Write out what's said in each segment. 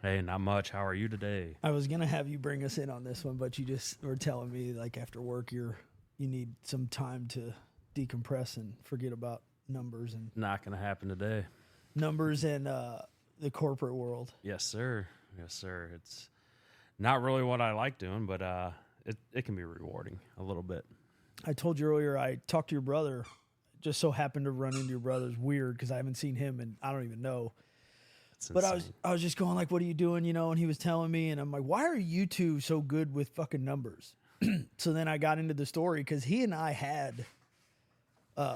Hey, not much. How are you today? I was gonna have you bring us in on this one, but you just were telling me like after work you need some time to decompress and forget about Not gonna happen today. numbers and the corporate world. Yes, sir. Yes, sir. It's not really what I like doing, but it can be rewarding a little bit. I told you earlier I talked to your brother. Just so happened to run into your brother's weird because I haven't seen him and I don't even know. It's But insane. I was just going like, "What are you doing?" You know, and he was telling me, and I'm like, "Why are you two so good with fucking numbers?" So then I got into the story because he and I had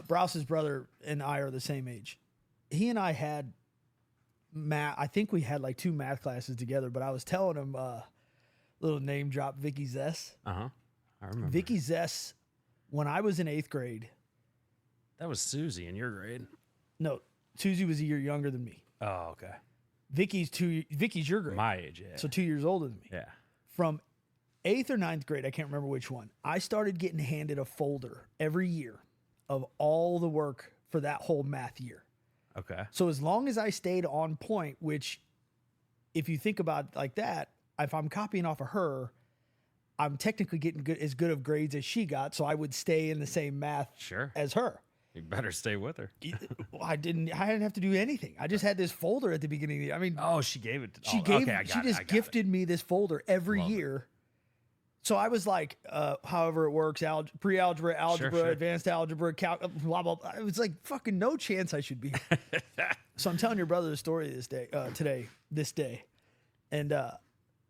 Browse's brother and I are the same age. He and I had math. I think we had like 2 math classes together. But I was telling him, little name drop, Vicky Zess. I remember. Vicky Zess, when I was in 8th grade. That was Susie in your grade. No, Susie was a year younger than me. Oh, okay. Vicky's your grade. My age, yeah. So 2 years older than me. Yeah. From 8th or 9th grade, I can't remember which one, I started getting handed a folder every year of all the work for that whole math year. Okay. So as long as I stayed on point, which if you think about it like that, if I'm copying off of her, I'm technically getting as good of grades as she got. So I would stay in the same math Sure. as her. You better stay with her. I didn't have to do anything. I just had this folder at the beginning of the year. I mean, Oh, she gave it. she just gifted me this folder every Love it. year. So I was like, however it works, pre-algebra, algebra, Sure. advanced algebra, blah, blah, blah. It was like fucking no chance I should be. So I'm telling your brother the story this day. And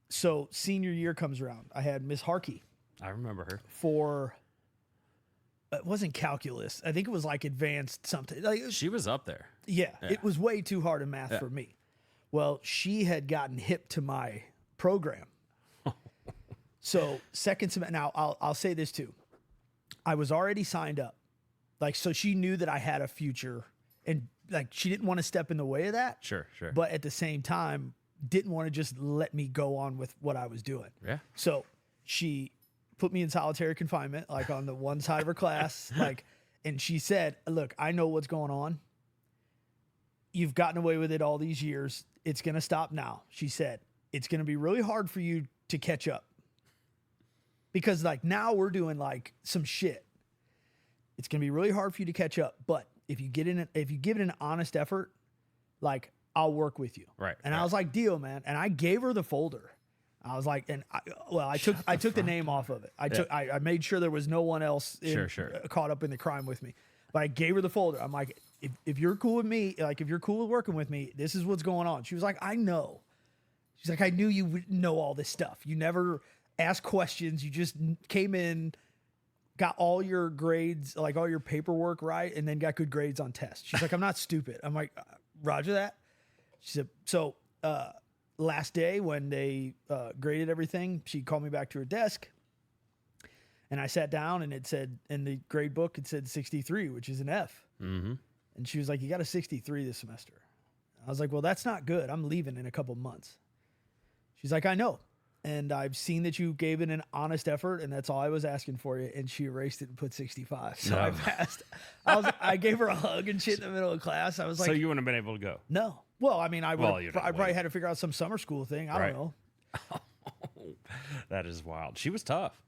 so senior year comes around. I had Miss Harkey I remember her. for, it wasn't calculus. I think it was like advanced something. Like, She was up there. yeah, it was way too hard in math for me. Well, she had gotten hip to my program. So second semester, now I'll say this too. I was already signed up. Like, so she knew that I had a future and like, she didn't want to step in the way of that. Sure. But at the same time, didn't want to just let me go on with what I was doing. Yeah. So she put me in solitary confinement, like on the one side of her class, like, and she said, "Look, I know what's going on. You've gotten away with it all these years. It's going to stop now." She said, "It's going to be really hard for you to catch up because like now we're doing like some shit. It's going to be really hard for you to catch up, but if you give it an honest effort, like I'll work with you." Right, And right. I was like, "Deal, man." And I gave her the folder. I was like, I took the name off of it. I made sure there was no one else Sure. caught up in the crime with me. But I gave her the folder. I'm like, if you're cool with me, like if you're cool with working with me, this is what's going on. She was like, "I know." She's like, "I knew you would know all this stuff. You never asked questions. You just came in, got all your grades, like all your paperwork right, and then got good grades on tests." She's like, "I'm not stupid." I'm like, "Roger that." She said, so last day when they graded everything, she called me back to her desk and I sat down and it said in the grade book, it said 63, which is an F. Mm-hmm. And she was like, "You got a 63 this semester." I was like, "Well, that's not good. I'm leaving in a couple months." She's like, "I know. And I've seen that you gave it an honest effort, and that's all I was asking for you." And she erased it and put 65. So I No. passed. I gave her a hug and shit in the middle of class. I was like, So you wouldn't have been able to go. no. Well, I mean, I Well, you'd have probably waited. had to figure out some summer school thing. I Right. don't know. That is wild. She was tough.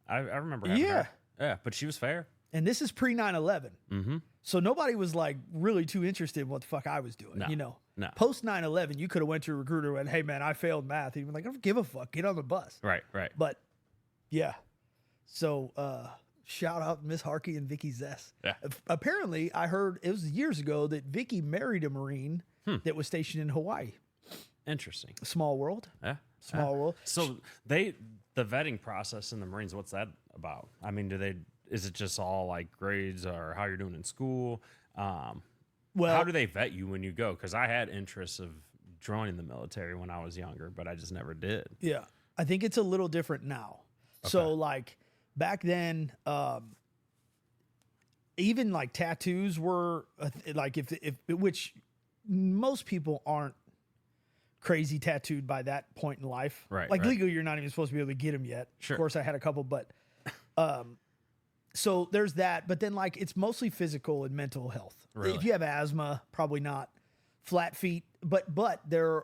I remember having Yeah. her. Yeah, but she was fair. And this is pre 9/11. Mm-hmm. So nobody was like really too interested in what the fuck I was doing. No. You know, No. post 9/11, you could have went to a recruiter and went, "Hey man, I failed math." He'd be like, "I don't give a fuck. Get on the bus." Right. But yeah. So shout out Miss Harkey and Vicky Zess. Yeah. Apparently, I heard it was years ago that Vicky married a Marine that was stationed in Hawaii. Interesting. Small world. Yeah. Small world. So the vetting process in the Marines, what's that about? I mean, is it just all like grades or how you're doing in school? Well, How do they vet you when you go? Because I had interests of joining the military when I was younger, but I just never did. yeah, I think it's a little different now. So like back then, even like tattoos were like if which most people aren't crazy tattooed by that point in life. Right, Like right. legally, you're not even supposed to be able to get them yet. Sure. Of course, I had a couple, but so there's that. But then like it's mostly physical and mental health. Really? If you have asthma, probably not flat feet, but they're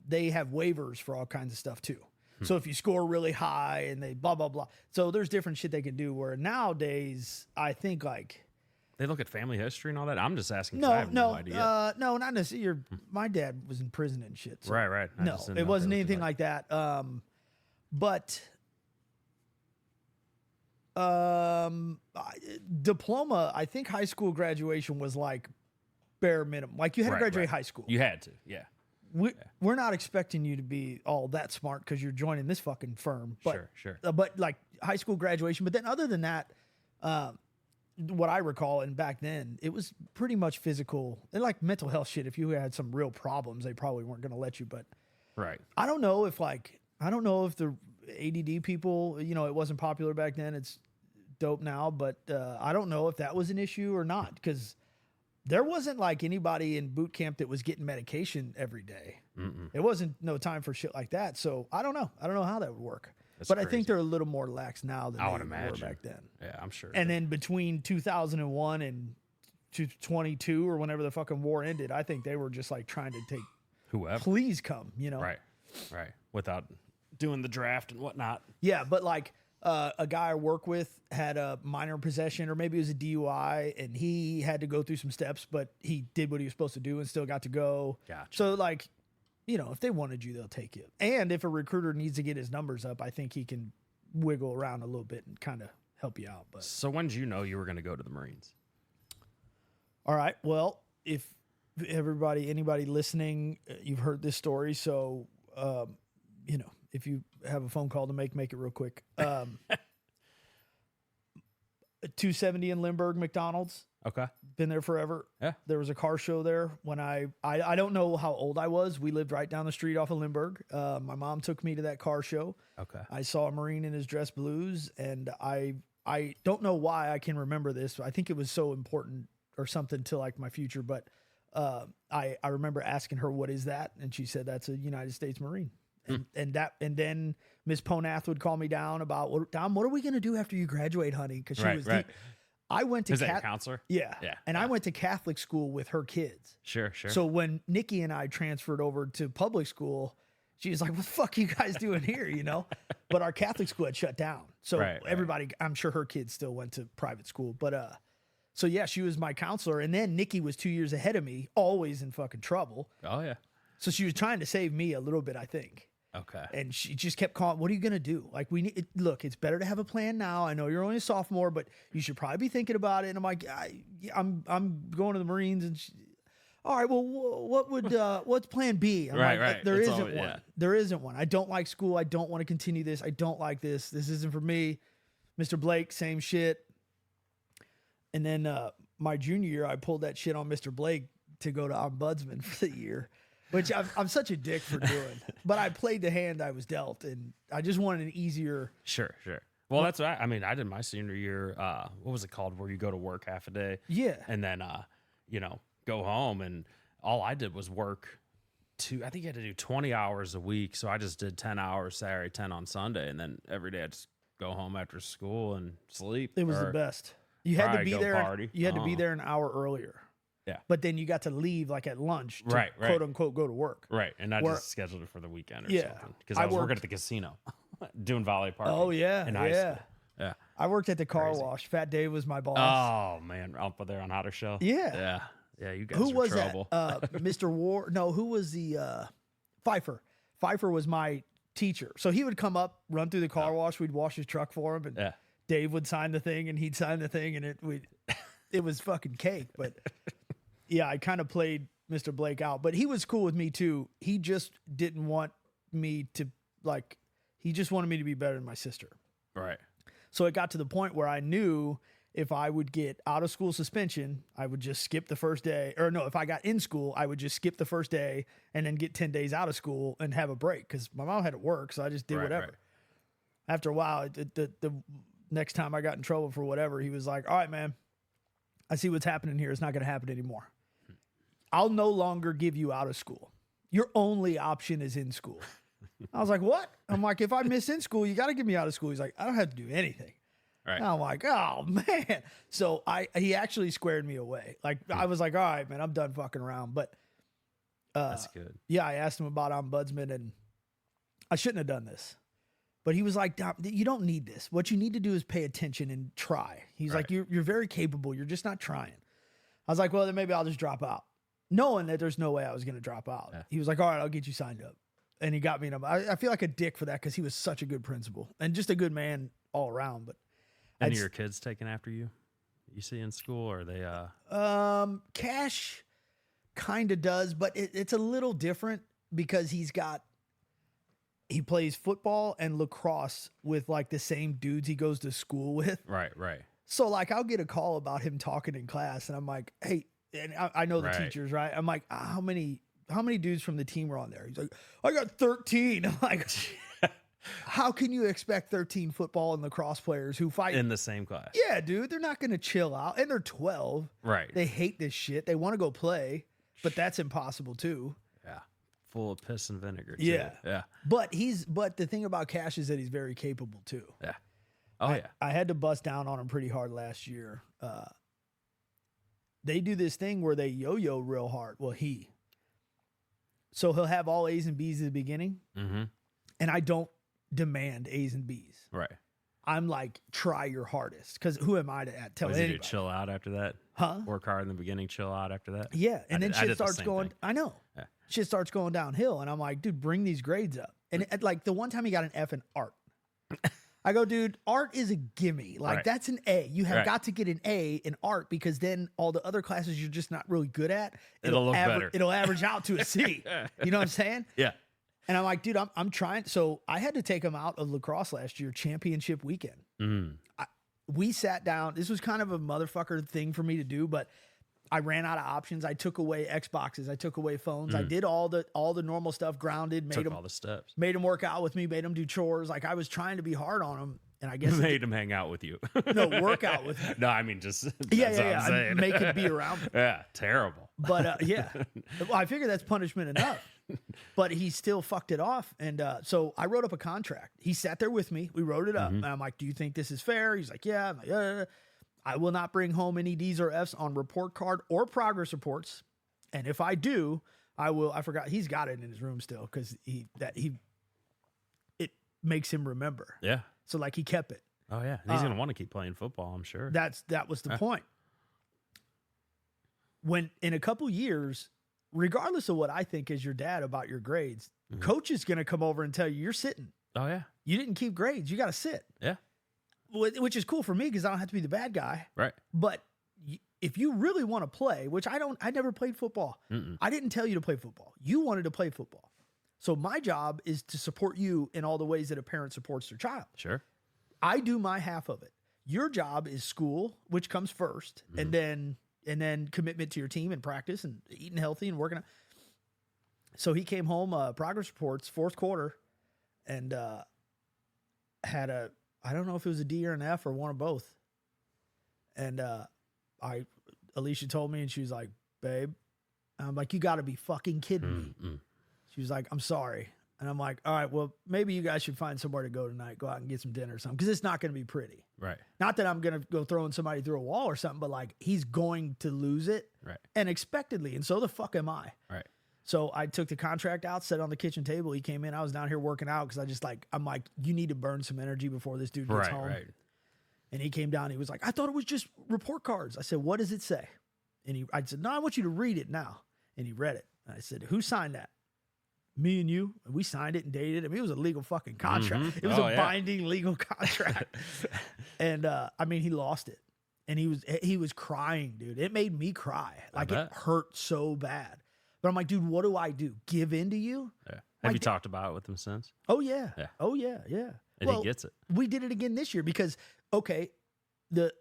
they have waivers for all kinds of stuff too. So if you score really high and they blah blah blah, so there's different shit they can do. Where nowadays, I think like They look at family history and all that. I'm just asking. 'Cause I have no idea. no, not necessarily. My dad was in prison and shit. So Right. I no, just didn't it know if wasn't they looked anything at like that. But diploma. I think high school graduation was like bare minimum. Like you had to Right, graduate right. high school. You had to, yeah. We're not expecting you to be all that smart because you're joining this fucking firm. But, Sure. But like high school graduation. But then other than that, what I recall, and back then, it was pretty much physical and like mental health shit. If you had some real problems, they probably weren't going to let you. But Right. I don't know if the ADD people, it wasn't popular back then. It's dope now, but I don't know if that was an issue or not because there wasn't like anybody in boot camp that was getting medication every day. It wasn't no time for shit like that. So I don't know. I don't know how that would work. But I crazy. think they're a little more lax now than I they would were imagine. back then. Yeah, I'm sure. And then between 2001 and 22 or whenever the fucking war ended, I think they were just like trying to take, whoever. please come, Right. Without doing the draft and whatnot. Yeah, but like a guy I work with had a minor possession, or maybe it was a DUI, and he had to go through some steps, but he did what he was supposed to do and still got to go. Gotcha. So like, if they wanted you, they'll take you. And if a recruiter needs to get his numbers up, I think he can wiggle around a little bit and kind of help you out. But So when did you know you were going to go to the Marines? all right, well, if anybody listening, you've heard this story, so if you have a phone call to make it real quick. 270 in Lindbergh McDonald's. Okay. Been there forever. Yeah. There was a car show there when I don't know how old I was. We lived right down the street off of Lindbergh. My mom took me to that car show. Okay. I saw a Marine in his dress blues, and I don't know why I can remember this. I think it was so important or something to like my future, but I remember asking her, what is that? And she said, that's a United States Marine. And then Miss Ponath would call me down about, Dom, what are we going to do after you graduate, honey? Because she was right. I went to Is that your counselor? Yeah. Yeah. And I went to Catholic school with her kids. Sure. So when Nikki and I transferred over to public school, she was like, what the fuck are you guys doing here? But our Catholic school had shut down. So Right. everybody, I'm sure her kids still went to private school. But so yeah, she was my counselor. And then Nikki was 2 years ahead of me, always in fucking trouble. Oh, yeah. So she was trying to save me a little bit, I think. Okay. And she just kept calling, what are you going to do? Like, look, it's better to have a plan now. I know you're only a sophomore, but you should probably be thinking about it. And I'm like, I'm going to the Marines. And all right, well, what's plan B? I'm Right, like, right. There It's isn't all- one. yeah. There isn't one. I don't like school. I don't want to continue this. I don't like this. This isn't for me. Mr. Blake, same shit. And then my junior year, I pulled that shit on Mr. Blake to go to ombudsman for the year. Which I'm such a dick for doing, but I played the hand I was dealt, and I just wanted an easier. Sure. Well, that's what I mean. I did my senior year. What was it called? Where you go to work half a day, Yeah, and then go home, and all I did was work. I think you had to do 20 hours a week, so I just did 10 hours Saturday, 10 on Sunday, and then every day I just go home after school and sleep. it was the best. You had to probably be go there. party. You had to be there an hour earlier. Yeah. But then you got to leave like at lunch to Right. quote unquote go to work. Right, and I Where- just scheduled it for the weekend or Yeah. something because I I was working worked- at the casino, doing valet parking. Oh yeah, in high yeah. school. Yeah. I worked at the car Crazy. wash. Fat Dave was my boss. Oh man, up there on Hotter Shell. Yeah. Yeah. You guys Who are was trouble. that? Mr. War? No, who was the Pfeiffer? Pfeiffer was my teacher. So he would come up, run through the car wash. We'd wash his truck for him, and Yeah. Dave would sign the thing, and he'd sign the thing, and it was fucking cake. But yeah, I kind of played Mr. Blake out, but he was cool with me too. He just didn't want me to he just wanted me to be better than my sister. Right. So it got to the point where I knew if I would get out of school suspension, I would just skip the first day. Or no, if I got in school, I would just skip the first day and then get 10 days out of school and have a break because my mom had to work. So I just did whatever. Right. After a while, the next time I got in trouble for whatever, he was like, all right, man, I see what's happening here. It's not going to happen anymore. I'll no longer give you out of school. Your only option is in school. I was like, what? I'm like, if I miss in school, you got to get me out of school. He's like, I don't have to do anything. Right. I'm like, oh man. So he actually squared me away. Like I was like, all right, man, I'm done fucking around. But That's good. Yeah, I asked him about ombudsman, and I shouldn't have done this. But he was like, "Dom, you don't need this. What you need to do is pay attention and try." He's like, Right. you're very capable. You're just not trying. I was like, well, then maybe I'll just drop out. Knowing that there's no way I was going to drop out. Yeah. He was like, all right, I'll get you signed up. And he got me. I feel like a dick for that because he was such a good principal and just a good man all around. But Any I'd of your kids taking after you? You see in school, or are they? Cash kind of does, but it's a little different because he plays football and lacrosse with like the same dudes he goes to school with. Right. So like I'll get a call about him talking in class, and I'm like, hey, and I know the Right. teachers, right? I'm like, how many dudes from the team were on there? He's like, I got 13. I'm like, how can you expect 13 football and lacrosse players who fight? In the same class. Yeah, dude, they're not gonna chill out, and they're 12. Right. They hate this shit. They want to go play, but that's impossible too. Yeah. Full of piss and vinegar. Too. Yeah. Yeah. But the thing about Cash is that he's very capable too. Yeah. Oh yeah. I had to bust down on him pretty hard last year. They do this thing where they yo-yo real hard. Well, so he'll have all A's and B's at the beginning, Mm-hmm. and I don't demand A's and B's. Right. I'm like, try your hardest, because who am I to tell Was he anybody? to chill out after that? Huh? Work hard in the beginning, chill out after that. Yeah, and I then did- I shit did the starts same going. thing. I know. Yeah. Shit starts going downhill, and I'm like, dude, bring these grades up. And like the one time he got an F in art, I go, dude, art is a gimme. Like Right. that's an A. You have Right. got to get an A in art because then all the other classes you're just not really good at, It'll look better. It'll average out to a C. You know what I'm saying? Yeah. And I'm like, dude, I'm trying. So I had to take him out of lacrosse last year, championship weekend. Mm. We sat down. This was kind of a motherfucker thing for me to do, but I ran out of options. I took away Xboxes. I took away phones. I did all the normal stuff, grounded, made Took him all the steps. made him work out with me, made him do chores. Like I was trying to be hard on him, and I guess Made him hang out with you. no work out with me. No, I mean just. Yeah, that's what yeah, I'm yeah. saying. Make him be around me. Yeah, terrible. But yeah, well, I figure that's punishment enough. But he still fucked it off, and so I wrote up a contract. He sat there with me. We wrote it up, and I'm like, "Do you think this is fair?" He's like, "Yeah." I'm like, "Yeah." I will not bring home any D's or F's on report card or progress reports, and if I do, I will. I forgot he's got it in his room still because it makes him remember. Yeah. So like he kept it. Oh yeah. And he's gonna want to keep playing football, I'm sure. That was the point. When in a couple years, regardless of what I think as your dad about your grades, coach is going to come over and tell you you're sitting. Oh yeah. You didn't keep grades. You got to sit. Yeah. Which is cool for me because I don't have to be the bad guy. Right. But if you really want to play, which I never played football. Mm-mm. I didn't tell you to play football. You wanted to play football. So my job is to support you in all the ways that a parent supports their child. Sure. I do my half of it. Your job is school, which comes first, and then commitment to your team and practice and eating healthy and working out. So he came home, progress reports, fourth quarter, and had I don't know if it was a D or an F or one of both. And Alicia told me, and she was like, babe, I'm like, you got to be fucking kidding me. Mm-mm. She was like, I'm sorry. And I'm like, all right, well, maybe you guys should find somewhere to go tonight, go out and get some dinner or something, because it's not going to be pretty. Right. Not that I'm going to go throwing somebody through a wall or something, but like he's going to lose it Right. and expectedly. And so the fuck am I? Right. So I took the contract out, set it on the kitchen table. He came in. I was down here working out because I'm like, you need to burn some energy before this dude gets Right. home. Right. And he came down. He was like, I thought it was just report cards. I said, what does it say? And I said, no, I want you to read it now. And he read it. And I said, who signed that? Me and you. And we signed it and dated it. I mean, it was a legal fucking contract. Mhm. It was Oh, a yeah. binding legal contract. And I mean, he lost it. And he was crying, dude. It made me cry. Like it bet. hurt so bad. But I'm like, dude, what do I do? Give in to you? Yeah. Have Like you the- talked about it with him since? Oh yeah. Yeah. Oh yeah. Yeah. And Well, he gets it. we did it again this year because the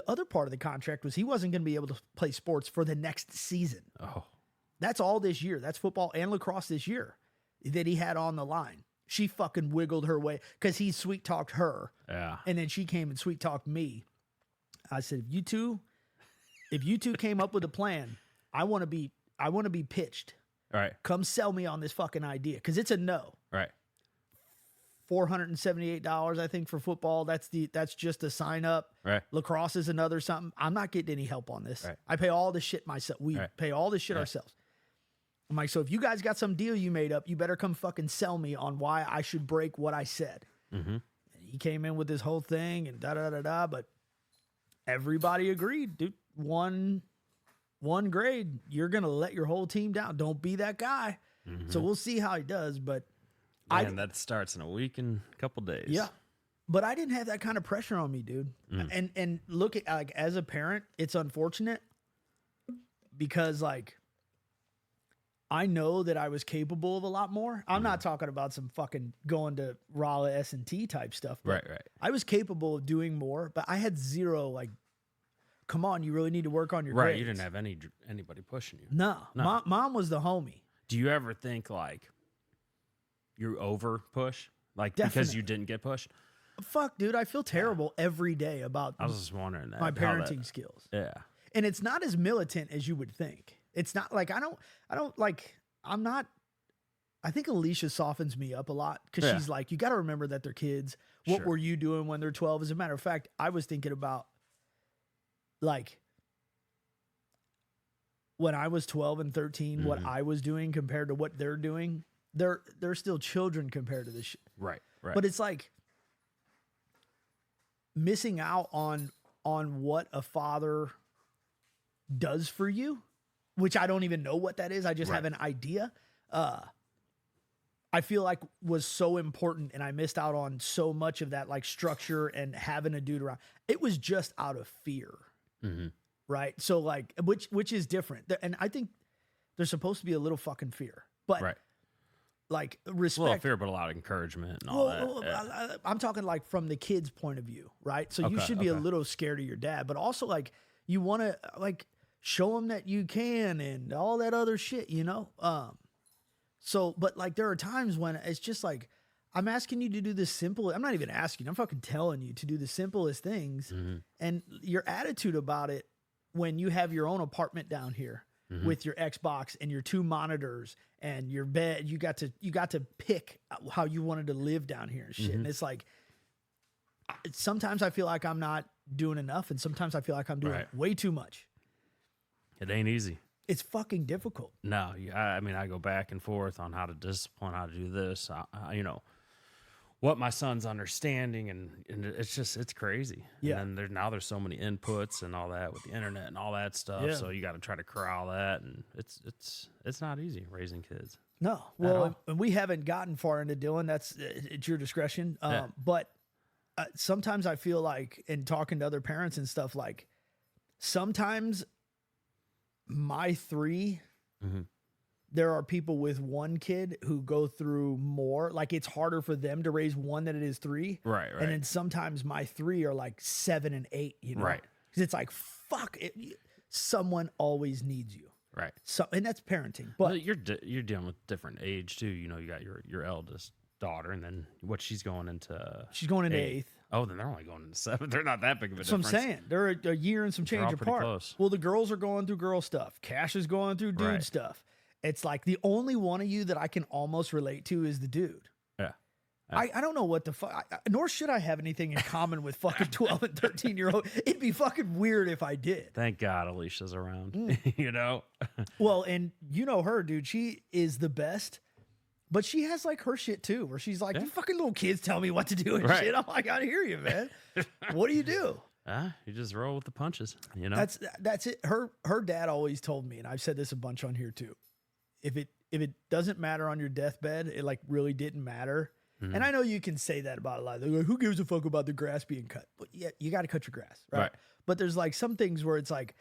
other part of the contract was he wasn't going to be able to play sports for the next season. Oh. That's all this year. That's football and lacrosse this year that he had on the line. She fucking wiggled her way because he sweet talked her, Yeah. and then she came and sweet talked me. I said, if you two came up with a plan, I want to be pitched. Right. Come sell me on this fucking idea because it's a no. Right. $478, I think, for football. That's just a sign up. Right. Lacrosse is another something. I'm not getting any help on this. Right. I pay all the shit myself. We Right. pay all this shit Yeah. ourselves. I'm like, so if you guys got some deal you made up, you better come fucking sell me on why I should break what I said. Mm-hmm. He came in with this whole thing and da-da-da-da, but everybody agreed, dude. One grade, you're going to let your whole team down. Don't be that guy. Mm-hmm. So we'll see how he does, but And that starts in a week and a couple days. yeah. But I didn't have that kind of pressure on me, dude. And look at, like, as a parent, it's unfortunate because, like, I know that I was capable of a lot more. I'm not talking about some fucking going to Raleigh S&T type stuff. But Right. I was capable of doing more, but I had zero, like, come on, you really need to work on your Right. grades. You didn't have anybody pushing you. No. No. Mom was the homie. Do you ever think like you over push? Like because Definitely. you didn't get pushed? Fuck, dude, I feel terrible every day about I was just wondering that. my how that- parenting skills. Yeah. And it's not as militant as you would think. It's not like I think Alicia softens me up a lot because Yeah. she's like, you got to remember that they're kids. What Sure. were you doing when they're 12? As a matter of fact, I was thinking about like when I was 12 and 13, what I was doing compared to what they're doing. They're still children compared to this shit. Right. But it's like missing out on what a father does for you, which I don't even know what that is. I just have an idea. I feel like was so important, and I missed out on so much of that, like structure and having a dude around. It was just out of fear, right? So like, which is different, and I think there's supposed to be a little fucking fear, but right. like A little respect. fear, but a lot of encouragement and all that. Yeah. I'm talking like from the kid's point of view, right? So you should be a little scared of your dad, but also like you want to like show him that you can and all that other shit, you know? So, but like there are times when it's just like, I'm asking you to do the simple. I'm not even asking, I'm fucking telling you to do the simplest things. And your attitude about it when you have your own apartment down here with your Xbox and your 2 monitors and your bed, you got to pick how you wanted to live down here and shit. And it's like, sometimes I feel like I'm not doing enough. And sometimes I feel like I'm doing way too much. It ain't easy. It's fucking difficult. No, I mean, I go back and forth on how to discipline, how to do this, you know, what my son's understanding, and it's crazy. Yeah. And then there's so many inputs and all that with the internet and all that stuff. Yeah. So you got to try to corral that, and it's not easy raising kids. No, well, and we haven't gotten far into Dylan. That's it's your discretion. But sometimes I feel like, in talking to other parents and stuff, like sometimes my 3, there are people with 1 kid who go through more. Like it's harder for them to raise 1 than it is 3. Right. And then sometimes my 3 are like 7 and 8. You know, Right. Because it's like fuck it. Someone always needs you. Right. So, and that's parenting. But But you're dealing with different age too. You know, you got your eldest daughter, and then she's going into. she's going into 8th. Oh, then they're only going into 7th. They're not that big of a That's what I'm difference. saying. They're a year and some change all pretty apart. close. Well, the girls are going through girl stuff. Cash is going through dude Right. stuff. It's like the only one of you that I can almost relate to is the dude. Yeah. I don't know what the fuck, nor should I have anything in common with fucking 12 and 13-year-old. It'd be fucking weird if I did. Thank God Alicia's around. Mm. You know? Well, and you know her, dude. She is the best. But she has like her shit too, where she's like, you fucking little kids tell me what to do and Right. shit. I'm like, I hear you, man. What do you do? You just roll with the punches, you know? That's it. Her dad always told me, and I've said this a bunch on here too. If it doesn't matter on your deathbed, it like really didn't matter. And I know you can say that about a lot. They're like, who gives a fuck about the grass being cut? But yeah, you got to cut your grass, right? But there's like some things where it's like,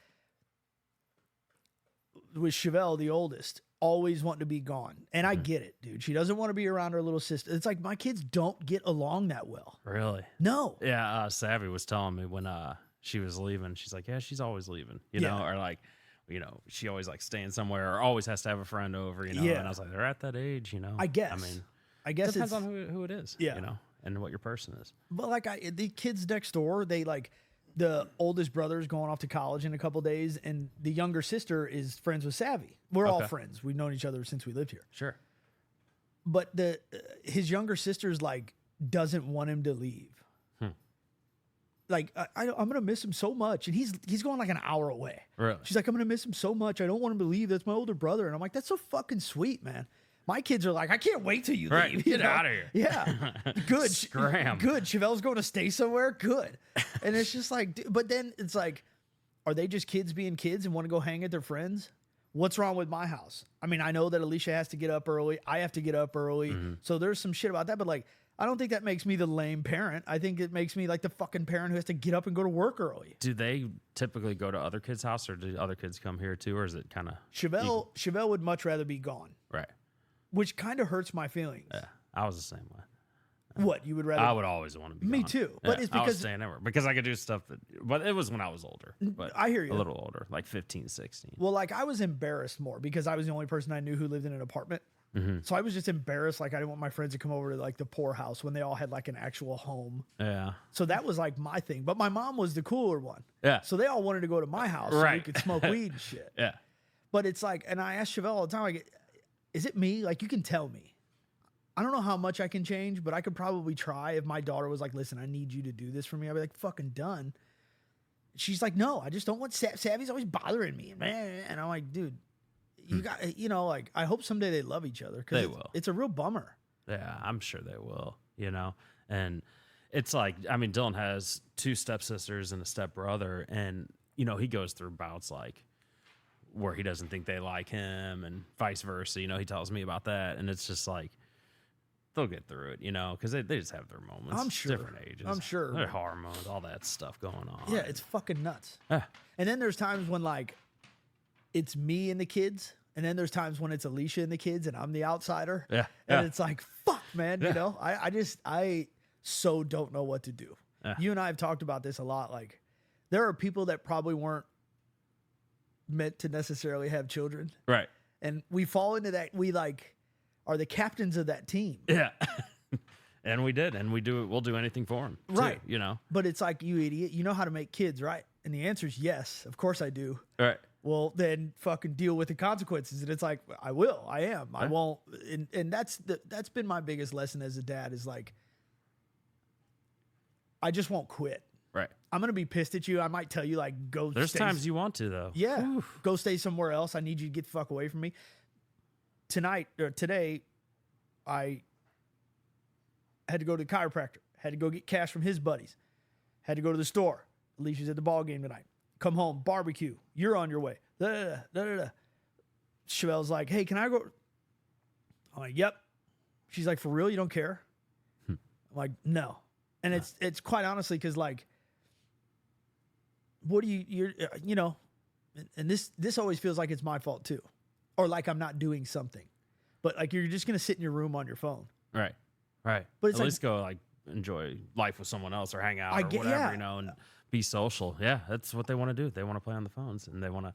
with Chevelle, the oldest, always wanting to be gone. And I get it, dude. She doesn't want to be around her little sister. It's like my kids don't get along that well. Really? No. Yeah, Savvy was telling me when she was leaving, she's like, yeah, she's always leaving, you Yeah. know, or like, you know, she always like staying somewhere or always has to have a friend over, you know. Yeah. And I was like, they're at that age, you know. I guess. I mean, I guess depends it's, on who it is, Yeah. you know, and what your person is. but like the kids next door, they like, the oldest brother's going off to college in a couple days, and the younger sister is friends with Savvy. We're all Okay. friends. We've known each other since we lived here. Sure. But his younger sister's like doesn't want him to leave. I'm gonna miss him so much, and he's going like an hour away. Really? She's like, I'm gonna miss him so much. I don't want him to leave. That's my older brother, and I'm like, that's so fucking sweet, man. My kids are like, I can't wait till you Right. leave. Get out of here. Yeah, good. Scram. Good. Chevelle's going to stay somewhere. Good. And it's just like, but then it's like, are they just kids being kids and want to go hang at their friends? What's wrong with my house? I mean, I know that Alicia has to get up early. I have to get up early. So there's some shit about that. But like, I don't think that makes me the lame parent. I think it makes me like the fucking parent who has to get up and go to work early. Do they typically go to other kids' house, or do other kids come here too, or is it kind of Chevelle would much rather be gone, right? which kind of hurts my feelings. Yeah, I was the same way. What, you would rather? I would always want to be Me gone. too, but Yeah, it's I was because staying everywhere because I could do stuff that. But it was when I was older. But I hear you. A little older, like 15, 16. Well, like I was embarrassed more because I was the only person I knew who lived in an apartment. So I was just embarrassed. Like I didn't want my friends to come over to like the poor house when they all had like an actual home. Yeah. So that was like my thing. But my mom was the cooler one. Yeah. So they all wanted to go to my house so we Right. could smoke weed and shit. Yeah. But it's like, and I ask Chevelle all the time, like, is it me? Like, you can tell me. I don't know how much I can change, but I could probably try. If my daughter was like, listen, I need you to do this for me, I'd be like, fucking done. She's like, no, I just don't want Savvy's always bothering me. And I'm like, dude, you got, you know, like, I hope someday they love each other. They It's, will. it's a real bummer. Yeah, I'm sure they will, you know? And it's like, I mean, Dylan has 2 stepsisters and a stepbrother, and, you know, he goes through bouts like where he doesn't think they like him and vice versa. You know, he tells me about that, and it's just like, they'll get through it, you know, because they just have their moments. I'm sure. Different ages. I'm sure. Their hormones, all that stuff going on. Yeah, it's fucking nuts. Ah, And then there's times when like it's me and the kids, and then there's times when it's Alicia and the kids, and I'm the outsider. Yeah, And yeah. it's like, fuck, man. You Yeah. know, I so don't know what to do. Yeah. You and I have talked about this a lot. Like, there are people that probably weren't meant to necessarily have children, right. and we fall into that. We like are the captains of that team. Yeah. And we did, and we'll do anything for him. Too, Right. you know? But it's like, you idiot, you know how to make kids, right? And the answer is yes. Of course I do. Right. Well, then fucking deal with the consequences. And it's like, I will, I am, I won't. And that's been my biggest lesson as a dad is like, I just won't quit. Right. I'm going to be pissed at you. I might tell you like, go. There's stay, times you want to, though. yeah, go stay somewhere else. I need you to get the fuck away from me. Today, I had to go to the chiropractor, had to go get cash from his buddies, had to go to the store. Alicia's at the ball game tonight. Come home, barbecue. You're on your way. Chevelle's like, hey, can I go? I'm like, yep. She's like, for real? You don't care? I'm like, no. And it's quite honestly because like, what do you're you know, and this always feels like it's my fault too, or like I'm not doing something, but like you're just gonna sit in your room on your phone. Right. Right. But it's At like- least go like enjoy life with someone else or hang out I or get- whatever, yeah. you know, and be social. Yeah, that's what they want to do. They want to play on the phones and they want to,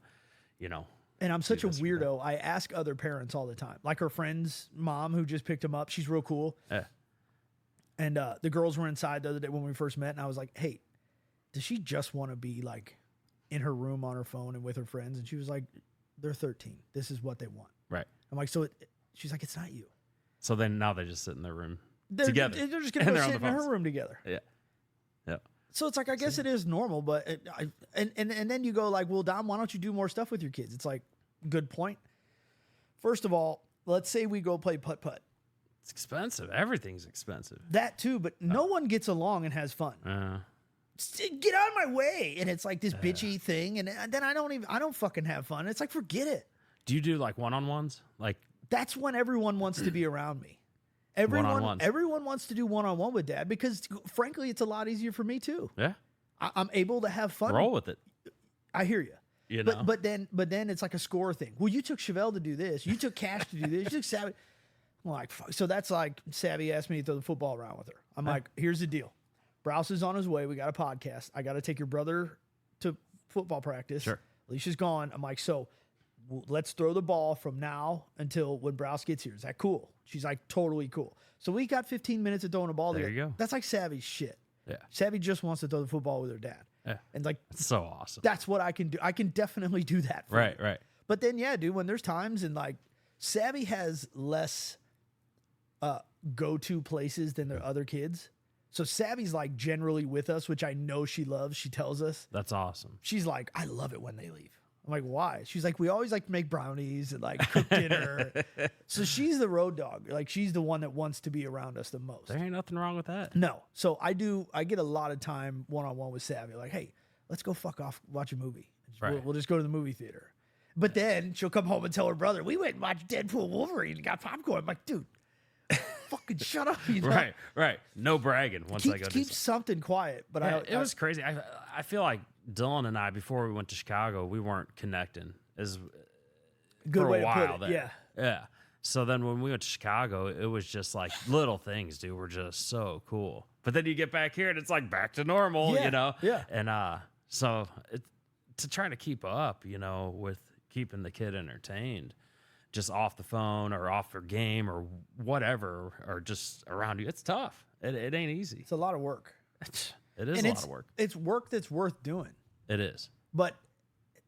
you know. And I'm such a this or that. weirdo. I ask other parents all the time, like her friend's mom who just picked him up. She's real cool. Yeah. And the girls were inside the other day when we first met, and I was like, hey, does she just want to be like in her room on her phone and with her friends? And she was like, they're 13. This is what they want. Right. I'm like, so she's like, it's not you. So then now they just sit in their room They're, together. They're just going to And go they're on sit the in her phones. room together. Yeah. Yeah. So it's like, I guess it is normal, but and then you go like, well, Dom, why don't you do more stuff with your kids? It's like, good point. First of all, let's say we go play putt-putt. It's expensive. Everything's expensive. That too, but no one gets along and has fun. Get out of my way. And it's like this bitchy thing. And then I don't fucking have fun. It's like, forget it. Do you do like one-on-ones? Like, That's when everyone wants to be around me. Everyone One-on-ones. wants to do one-on-one with dad because frankly, it's a lot easier for me too. yeah, I'm able to have fun. roll with it. I hear you. You know? But then it's like a score thing. Well, you took Chevelle to do this. You took Cash to do this. You took Savvy. I'm like, fuck. So that's like Savvy asked me to throw the football around with her. I'm like, here's the deal. Browse is on his way. We got a podcast. I got to take your brother to football practice. Sure. Alicia's gone. I'm like, so let's throw the ball from now until when Browse gets here. Is that cool? She's like, totally cool. So we got 15 minutes of throwing a ball There together. you go. That's like Savvy's shit. Yeah. Savvy just wants to throw the football with her dad. Yeah. And like, It's so awesome. that's what I can do. I can definitely do that. For Right, you. right. But then, yeah, dude, when there's times and like Savvy has less go-to places than their other kids. So Savvy's like generally with us, which I know she loves. She tells us. That's awesome. She's like, I love it when they leave. I'm like, why? She's like, we always like to make brownies and like cook dinner. So she's the road dog. Like she's the one that wants to be around us the most. There ain't nothing wrong with that. No. So I get a lot of time one-on-one with Savvy. Like, hey, let's go fuck off, watch a movie. Right. We'll just go to the movie theater. But then she'll come home and tell her brother, we went and watched Deadpool Wolverine and got popcorn. I'm like, dude, fucking shut up. You know? Right. No bragging once I go Keep to something quiet. But it was crazy. I feel like Dylan and I, before we went to Chicago, we weren't connecting as good for way a while to put it. there. Yeah. So then when we went to Chicago, it was just like little things, dude, were just so cool. But then you get back here and it's like back to normal, Yeah, you know? yeah. And so to try to keep up, you know, with keeping the kid entertained, just off the phone or off their game or whatever, or just around you, it's tough. It ain't easy. It's a lot of work. It is And a lot of work. It's work that's worth doing. It is. But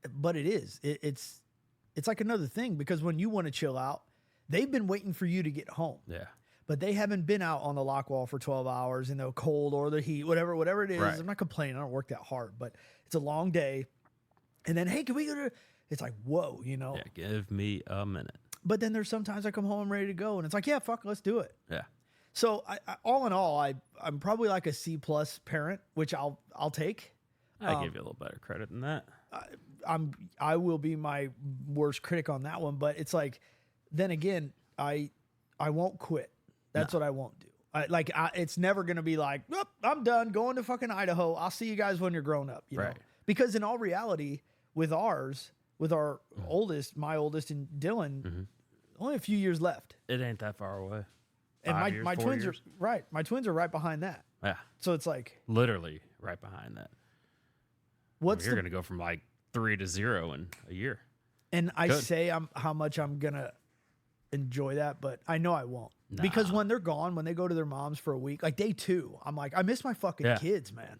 it is. It's like another thing because when you want to chill out, they've been waiting for you to get home. Yeah. But they haven't been out on the lock wall for 12 hours in the cold or the heat, whatever it is. Right. I'm not complaining. I don't work that hard, but it's a long day. And then, hey, can we go to? It's like, whoa, you know. Yeah, give me a minute. But then there's sometimes I come home, I'm ready to go, and it's like, yeah, fuck, let's do it. Yeah. So I all in all, I'm probably like a C+ parent, which I'll take. I give you a little better credit than that. I will be my worst critic on that one, but it's like, then again, I won't quit. That's what I won't do. It's never gonna be like, oh, I'm done going to fucking Idaho. I'll see you guys when you're grown up, you know? Right. Because in all reality, with our oldest, my oldest and Dylan, only a few years left. It ain't that far away. And 5 years, my 4 twins years. are right. My twins are right behind that. Yeah, So it's like, literally right behind that. what's You're the, going to go from like 3 to 0 in a year. and I Good. say how much I'm gonna enjoy that, but I know I won't. Because when they're gone, when they go to their moms for a week, like day 2, I'm like, I miss my fucking Yeah. kids, man.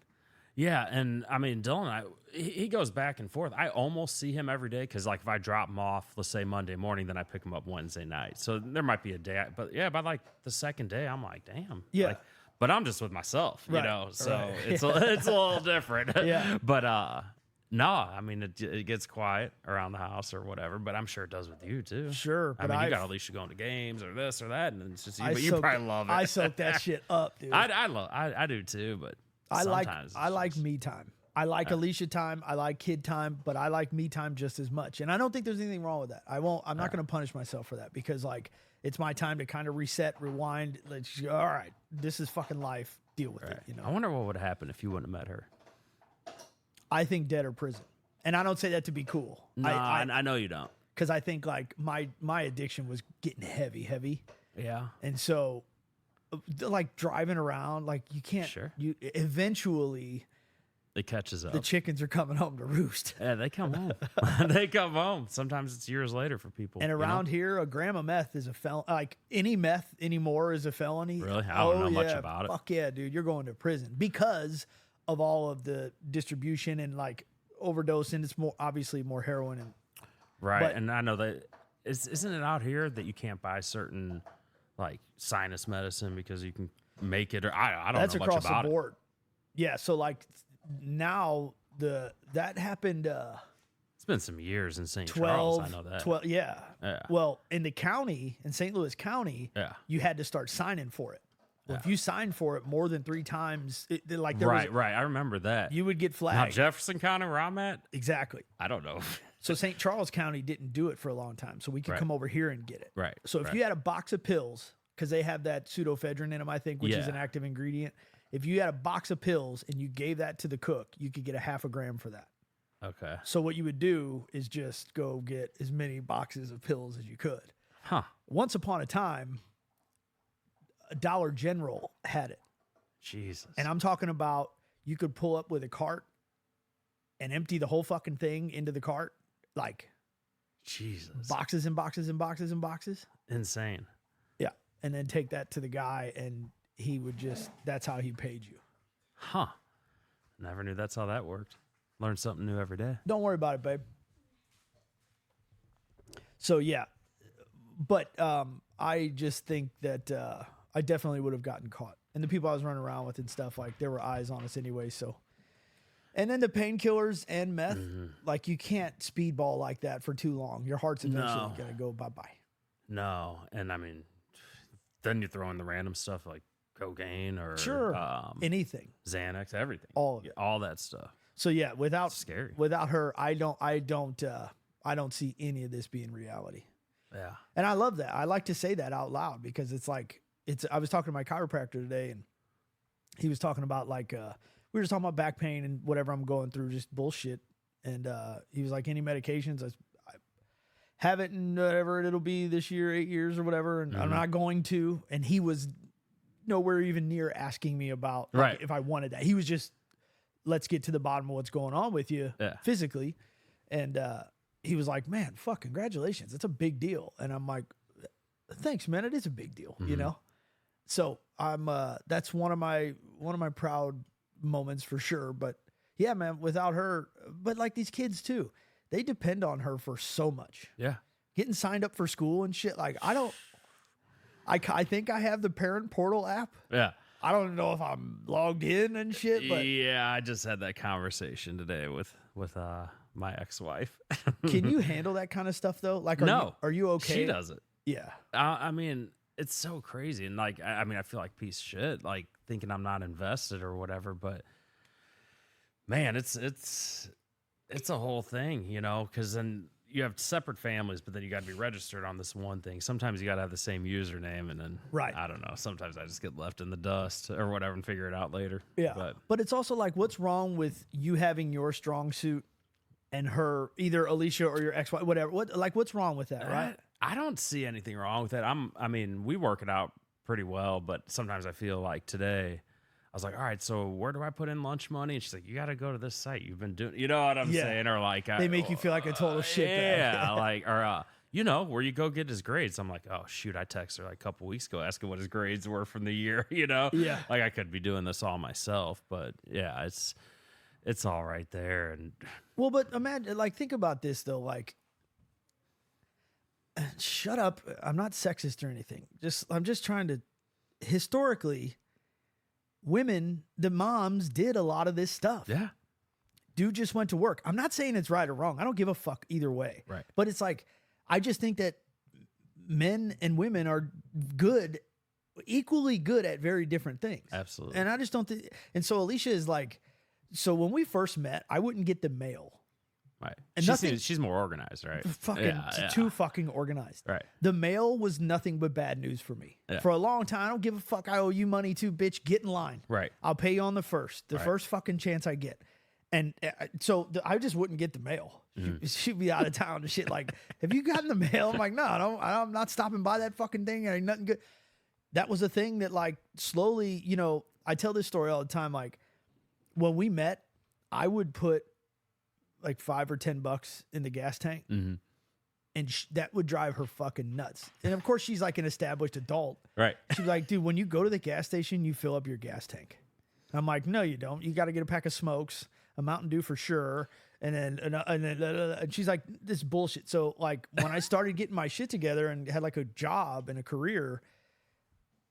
Yeah, and I mean, Dylan, he goes back and forth. I almost see him every day because, like, if I drop him off, let's say Monday morning, then I pick him up Wednesday night. So there might be a day, but yeah, by like the second day, I'm like, damn. Yeah. Like, but I'm just with myself, you Right, know, so right. it's a little different. Yeah. But no, I mean, it gets quiet around the house or whatever, but I'm sure it does with you too. Sure, I but mean, you got Alicia going to games or this or that, and it's just you, I but you soak- probably love it. I soak that shit up, dude. I do too, but I like sometimes I it's like just- me time. I like Alicia time. I like kid time, but I like me time just as much. And I don't think there's anything wrong with that. I'm not going to punish myself for that because like it's my time to kind of reset, rewind. Let's all right, this is fucking life. Deal with it. You know. I wonder what would happen if you wouldn't have met her. I think dead or prison, and I don't say that to be cool. No, I know you don't. Because I think like my addiction was getting heavy, Yeah. and so like driving around, like you can't. Sure. You eventually It catches up. the chickens are coming home to roost. Yeah, they come home. They come home. Sometimes it's years later for people. And you know? around here, a gram of meth is a felony. Like any meth anymore is a felony. Really? I don't know much yeah. about it. Fuck yeah, dude. You're going to prison because of all of the distribution and like overdose. And it's more obviously more heroin. And Right. but- And I know that isn't it out here that you can't buy certain like sinus medicine because you can make it or I don't that's know much across about the it. board. Yeah. So like now that happened It's been some years in St. 12, Charles. I know that. 12. Yeah. Yeah. Well, in the county, in St. Louis County, Yeah. you had to start signing for it. Well, if you signed for it more than 3 times, like there Right, was, right. I remember that. you would get Now, flagged. Jefferson County, where I'm at, Exactly. I don't know. So St. Charles County didn't do it for a long time, so we could Right. come over here and get it. Right, So if right. you had a box of pills, because they have that pseudoephedrine in them, I think, which is Yeah. an active ingredient. If you had a box of pills and you gave that to the cook, you could get a half a gram for that. Okay. So what you would do is just go get as many boxes of pills as you could. Huh. Once upon a time, a Dollar General had it. Jesus. And I'm talking about you could pull up with a cart and empty the whole fucking thing into the cart, like Jesus. boxes and boxes and boxes and boxes. Insane. Yeah. And then take that to the guy and he would just, that's how he paid you. Huh. Never knew that's how that worked. Learn something new every day. Don't worry about it, babe. So yeah. But I just think that I definitely would have gotten caught. And the people I was running around with and stuff, like there were eyes on us anyway. So, and then the painkillers and meth, like you can't speedball like that for too long. Your heart's eventually gonna go bye bye. No, and I mean, then you throw in the random stuff like cocaine or Anything, Xanax, everything, all of it, all that stuff. So yeah, It's scary. without her, I don't see any of this being reality. Yeah, And I love that. I like to say that out loud because it's like I was talking to my chiropractor today, and he was talking about like we were just talking about back pain and whatever I'm going through, just bullshit. And he was like, any medications? I haven't in whatever it'll be this year, 8 years or whatever, and I'm not going to. And he was nowhere even near asking me about like, if I wanted that. He was just, let's get to the bottom of what's going on with you physically. And he was like, man, fuck, congratulations. It's a big deal. And I'm like, thanks, man. It is a big deal, you know? So I'm that's one of my proud moments for sure. But yeah, man, without her, but like these kids too, they depend on her for so much. Yeah. Getting signed up for school and shit. Like I think I have the parent portal app. Yeah. I don't know if I'm logged in and shit, but yeah, I just had that conversation today with my ex-wife. Can you handle that kind of stuff though? Like, are you okay? She does it. Yeah. I mean, it's so crazy. And like, I mean, I feel like piece of shit, like thinking I'm not invested or whatever, but man, it's a whole thing, you know, because then you have separate families, but then you got to be registered on this one thing. Sometimes you got to have the same username, and then I don't know. Sometimes I just get left in the dust or whatever and figure it out later. Yeah. But it's also like, what's wrong with you having your strong suit and her, either Alicia or your ex-wife, whatever? What's wrong with that, right? I don't see anything wrong with that. I mean, we work it out pretty well, but sometimes I feel like today I was like, all right, so where do I put in lunch money? And she's like, you got to go to this site. You've been doing, you know what I'm saying? Or like, they make you feel like a total shit. Yeah. Like, or, you know, where you go get his grades. I'm like, oh shoot, I texted her like a couple weeks ago asking what his grades were from the year, you know? Yeah. Like I could be doing this all myself, but yeah, it's all right there. And well, but imagine, like, think about this though. Like, shut up. I'm not sexist or anything. I'm just trying to, historically, women, the moms did a lot of this stuff. Yeah. Dude just went to work. I'm not saying it's right or wrong. I don't give a fuck either way. Right. But it's like, I just think that men and women are good, equally good at very different things. Absolutely. And I just don't think, and so Alicia is like, so when we first met, I wouldn't get the mail. Right. And she's more organized, right? Too fucking organized. Right. The mail was nothing but bad news for me. Yeah. For a long time, I don't give a fuck. I owe you money too, bitch. Get in line. Right. I'll pay you on the first fucking chance I get. And so I just wouldn't get the mail. She'd be out of town and shit. Like, have you gotten the mail? I'm like, no, I'm not stopping by that fucking thing. Ain't nothing good. That was a thing that, like, slowly, you know, I tell this story all the time. Like, when we met, I would put like $5 or $10 in the gas tank, and that would drive her fucking nuts. And of course, she's like an established adult. Right. She's like, dude, when you go to the gas station, you fill up your gas tank. I'm like, no, you don't. You got to get a pack of smokes, a Mountain Dew for sure. And she's like, this bullshit. So like, when I started getting my shit together and had like a job and a career,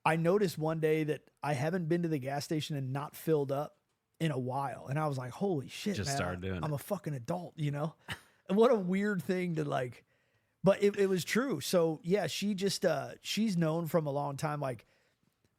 I noticed one day that I haven't been to the gas station and not filled up in a while. And I was like, holy shit, Just man, started doing I'm it. a fucking adult, you know? And what a weird thing to like, but it was true. So yeah, she just, she's known from a long time, like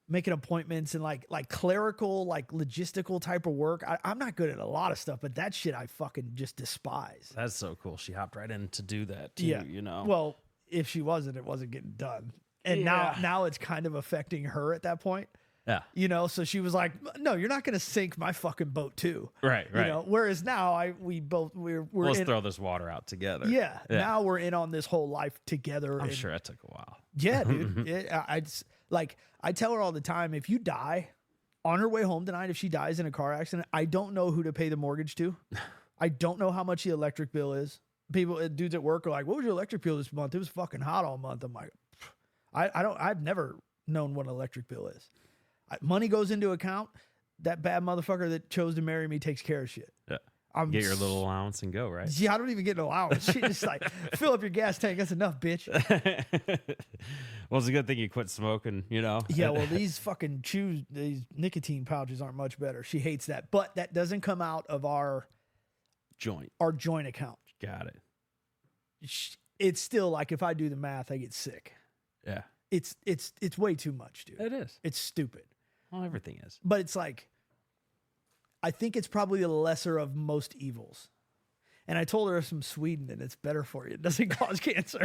making appointments and like clerical, like logistical type of work. I'm not good at a lot of stuff, but that shit I fucking just despise. That's so cool. She hopped right in to do that too, you know? Well, if she wasn't, it wasn't getting done. And now it's kind of affecting her at that point. Yeah. You know, so she was like, no, you're not going to sink my fucking boat too. Right. You know, whereas now we're Let's throw this water out together. Yeah. Now we're in on this whole life together. I'm sure it took a while. Yeah, dude. I tell her all the time, if you die on her way home tonight, if she dies in a car accident, I don't know who to pay the mortgage to. I don't know how much the electric bill is. Dudes at work are like, what was your electric bill this month? It was fucking hot all month. I'm like, I've never known what an electric bill is. Money goes into account. That bad motherfucker that chose to marry me takes care of shit. Yeah. Get your little allowance and go, right? Yeah, I don't even get an allowance. She just like, fill up your gas tank. That's enough, bitch. Well, it's a good thing you quit smoking, you know? Yeah, well, these nicotine pouches aren't much better. She hates that. But that doesn't come out of our Joint. joint account. Got it. It's still like, if I do the math, I get sick. Yeah. It's way too much, dude. It is. It's stupid. Well, everything is. But it's like, I think it's probably the lesser of most evils. And I told her it's from Sweden and it's better for you. It doesn't cause cancer.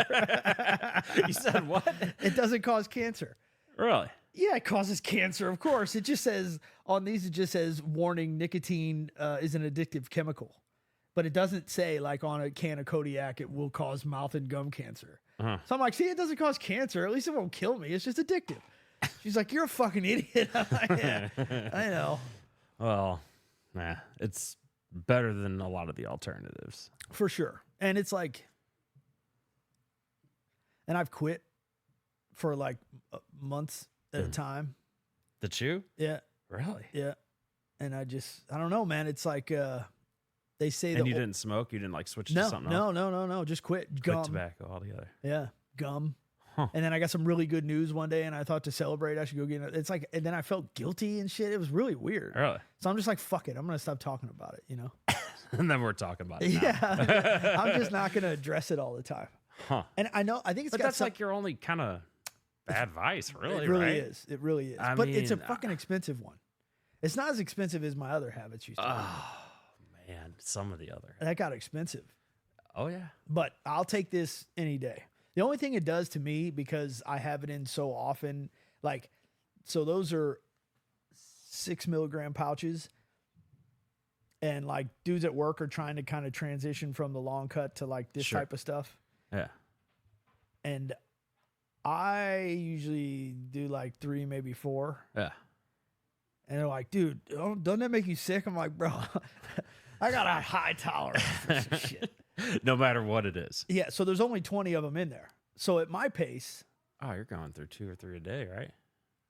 You said what? It doesn't cause cancer. Really? Yeah, it causes cancer, of course. It just says, on these, it just says, warning, nicotine is an addictive chemical. But it doesn't say, like on a can of Kodiak, it will cause mouth and gum cancer. Uh-huh. So I'm like, see, it doesn't cause cancer. At least it won't kill me. It's just addictive. She's like, you're a fucking idiot. I'm like, yeah, I know. Well, nah, it's better than a lot of the alternatives. For sure. And it's like, and I've quit for like months at a time. The chew? Yeah. Really? Yeah. And I don't know, man. It's like, they say And you didn't smoke? You didn't like switch to something else? No. Just quit. Quit Gum. tobacco altogether. Yeah. Gum. Huh. And then I got some really good news one day and I thought to celebrate, I should go get it. It's like, and then I felt guilty and shit. It was really weird. Really? So I'm just like, fuck it. I'm going to stop talking about it, you know? And then we're talking about it now. Yeah. I'm just not going to address it all the time. Huh. And I think it's But got that's like your only kind of bad vice, really, It really right? is. It really is. I But it's a mean, fucking expensive one. It's not as expensive as my other habits used to be. Oh, man. Some of the other. That got expensive. Oh, yeah. But I'll take this any day. The only thing it does to me, because I have it in so often, like, so those are 6 milligram pouches. And like dudes at work are trying to kind of transition from the long cut to like this Sure. type of stuff. Yeah. And I usually do like 3, maybe 4. Yeah. And they're like, dude, doesn't that make you sick? I'm like, bro, I got a high tolerance for some shit. No matter what it is. Yeah, so there's only 20 of them in there. So at my pace, Oh, you're going through 2 or 3 a day, right?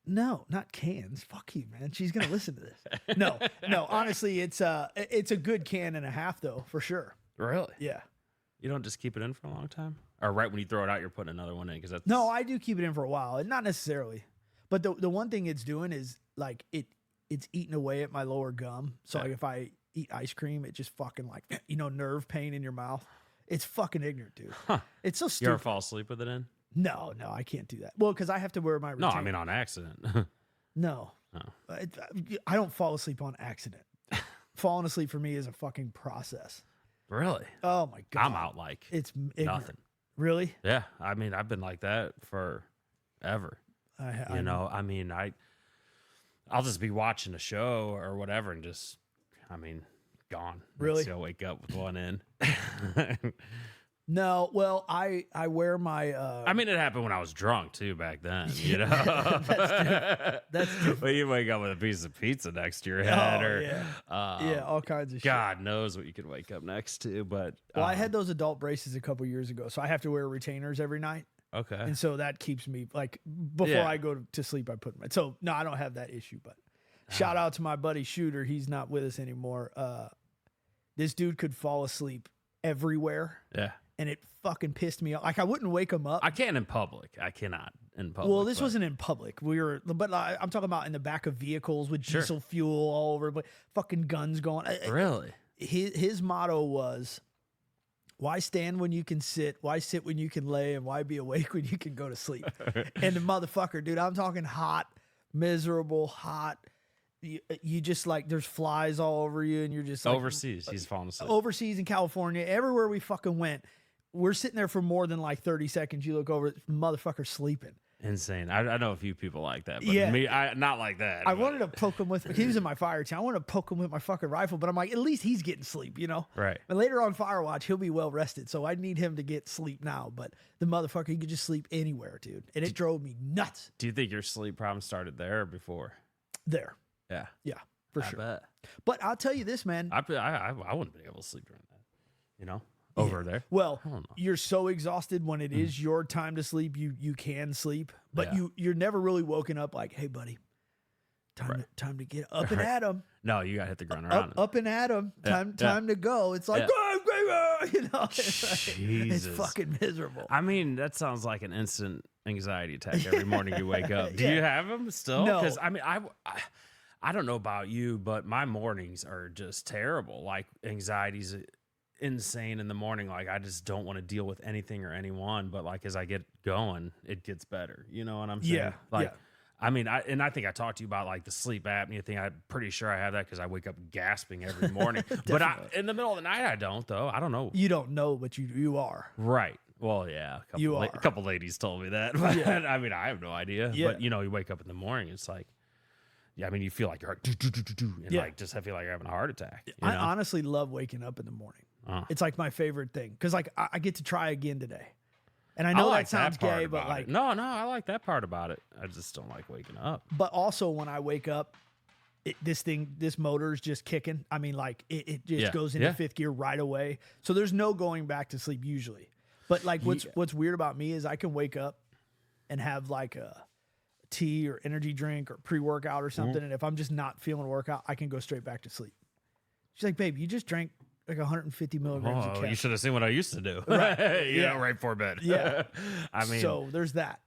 no, not cans. Fuck you, man. She's gonna listen to this. No. Honestly, it's a good can and a half, though, for sure. Really? Yeah. You don't just keep it in for a long time? Or right when you throw it out, you're putting another one in? Because that's No, I do keep it in for a while, and not necessarily. But the one thing it's doing is like it's eating away at my lower gum. So like if I eat ice cream, it just fucking like nerve pain in your mouth. It's fucking ignorant, dude. Huh. It's so You stupid. ever fall asleep with it in? No, I can't do that. Well, because I have to wear my No, retainer. I mean on accident. No. Oh. I don't fall asleep on accident. Falling asleep for me is a fucking process. Really? Oh my god. I'm out like It's ignorant. nothing. Really? Yeah, I mean, I've been like that forever. I know, I mean, I'll just be watching a show or whatever and just, I mean, gone. Really? So wake up with one in. No, well, I wear my I mean, it happened when I was drunk too back then, you know? That's different. But you wake up with a piece of pizza next to your head or, yeah, all kinds of shit. God knows what you could wake up next to, but. Well, I had those adult braces a couple years ago, so I have to wear retainers every night. Okay. And so that keeps me like before Yeah. I go to sleep, I put them in. So no, I don't have that issue, but shout out to my buddy Shooter. He's not with us anymore. This dude could fall asleep everywhere. Yeah. And it fucking pissed me off. Like I wouldn't wake him up. I can in public. I cannot in public. Well, this but- wasn't in public. But I'm talking about in the back of vehicles with Sure. diesel fuel all over, but fucking guns going. Really? His motto was, "Why stand when you can sit? Why sit when you can lay? And why be awake when you can go to sleep?" And the motherfucker, dude, I'm talking hot, miserable, hot. You just like there's flies all over you, and you're just like, Overseas. He's falling asleep. overseas in California, everywhere we fucking went. We're sitting there for more than like 30 seconds. You look over, motherfucker sleeping. Insane. I know a few people like that, but Yeah. me, not like that. I but- wanted to poke him with. He was in my fire team. I wanted to poke him with my fucking rifle, but I'm like, at least he's getting sleep, you know. Right. But later on Firewatch, he'll be well rested, so I need him to get sleep now. But the motherfucker, he could just sleep anywhere, dude, and it drove me nuts. Do you think your sleep problem started there or before? There, Yeah. yeah, for I sure. bet. But I'll tell you this, man. I wouldn't be able to sleep during that. You know, over there. Well, I don't know. you're so exhausted when it is your time to sleep. You can sleep, but Yeah. you're never really woken up like, hey, buddy, time to get up and at 'em. No, you got to hit the ground around. Up and at 'em. Time to go. It's like, you know, it's Jesus. fucking miserable. I mean, that sounds like an instant anxiety attack every morning you wake up. Do you have them still? No. Because I mean, I don't know about you, but my mornings are just terrible. Like anxiety's insane in the morning. Like I just don't want to deal with anything or anyone. But like as I get going, it gets better. You know what I'm saying? Yeah, Like. yeah. I mean, I think I talked to you about like the sleep apnea thing. I'm pretty sure I have that because I wake up gasping every morning. But in the middle of the night, I don't, though. I don't know. You don't know, but you are. Right. Well, yeah. A couple ladies told me that. But I mean, I have no idea. Yeah. But, you know, you wake up in the morning, it's like, yeah, I mean, you feel like your heart, and like just I feel like you're having a heart attack. You I know? honestly love waking up in the morning. It's like my favorite thing because like I get to try again today. And I know that sounds gay, but like no, I like that part about it. I just don't like waking up. But also when I wake up, this motor is just kicking. I mean, like it just goes into fifth gear right away. So there's no going back to sleep usually. But like what's weird about me is I can wake up and have like a tea or energy drink or pre-workout or something. And if I'm just not feeling a workout, I can go straight back to sleep. She's like, babe, you just drank like 150 milligrams of caffeine. You should have seen what I used to do. Right. You know, right before bed. Yeah. I mean, so there's that.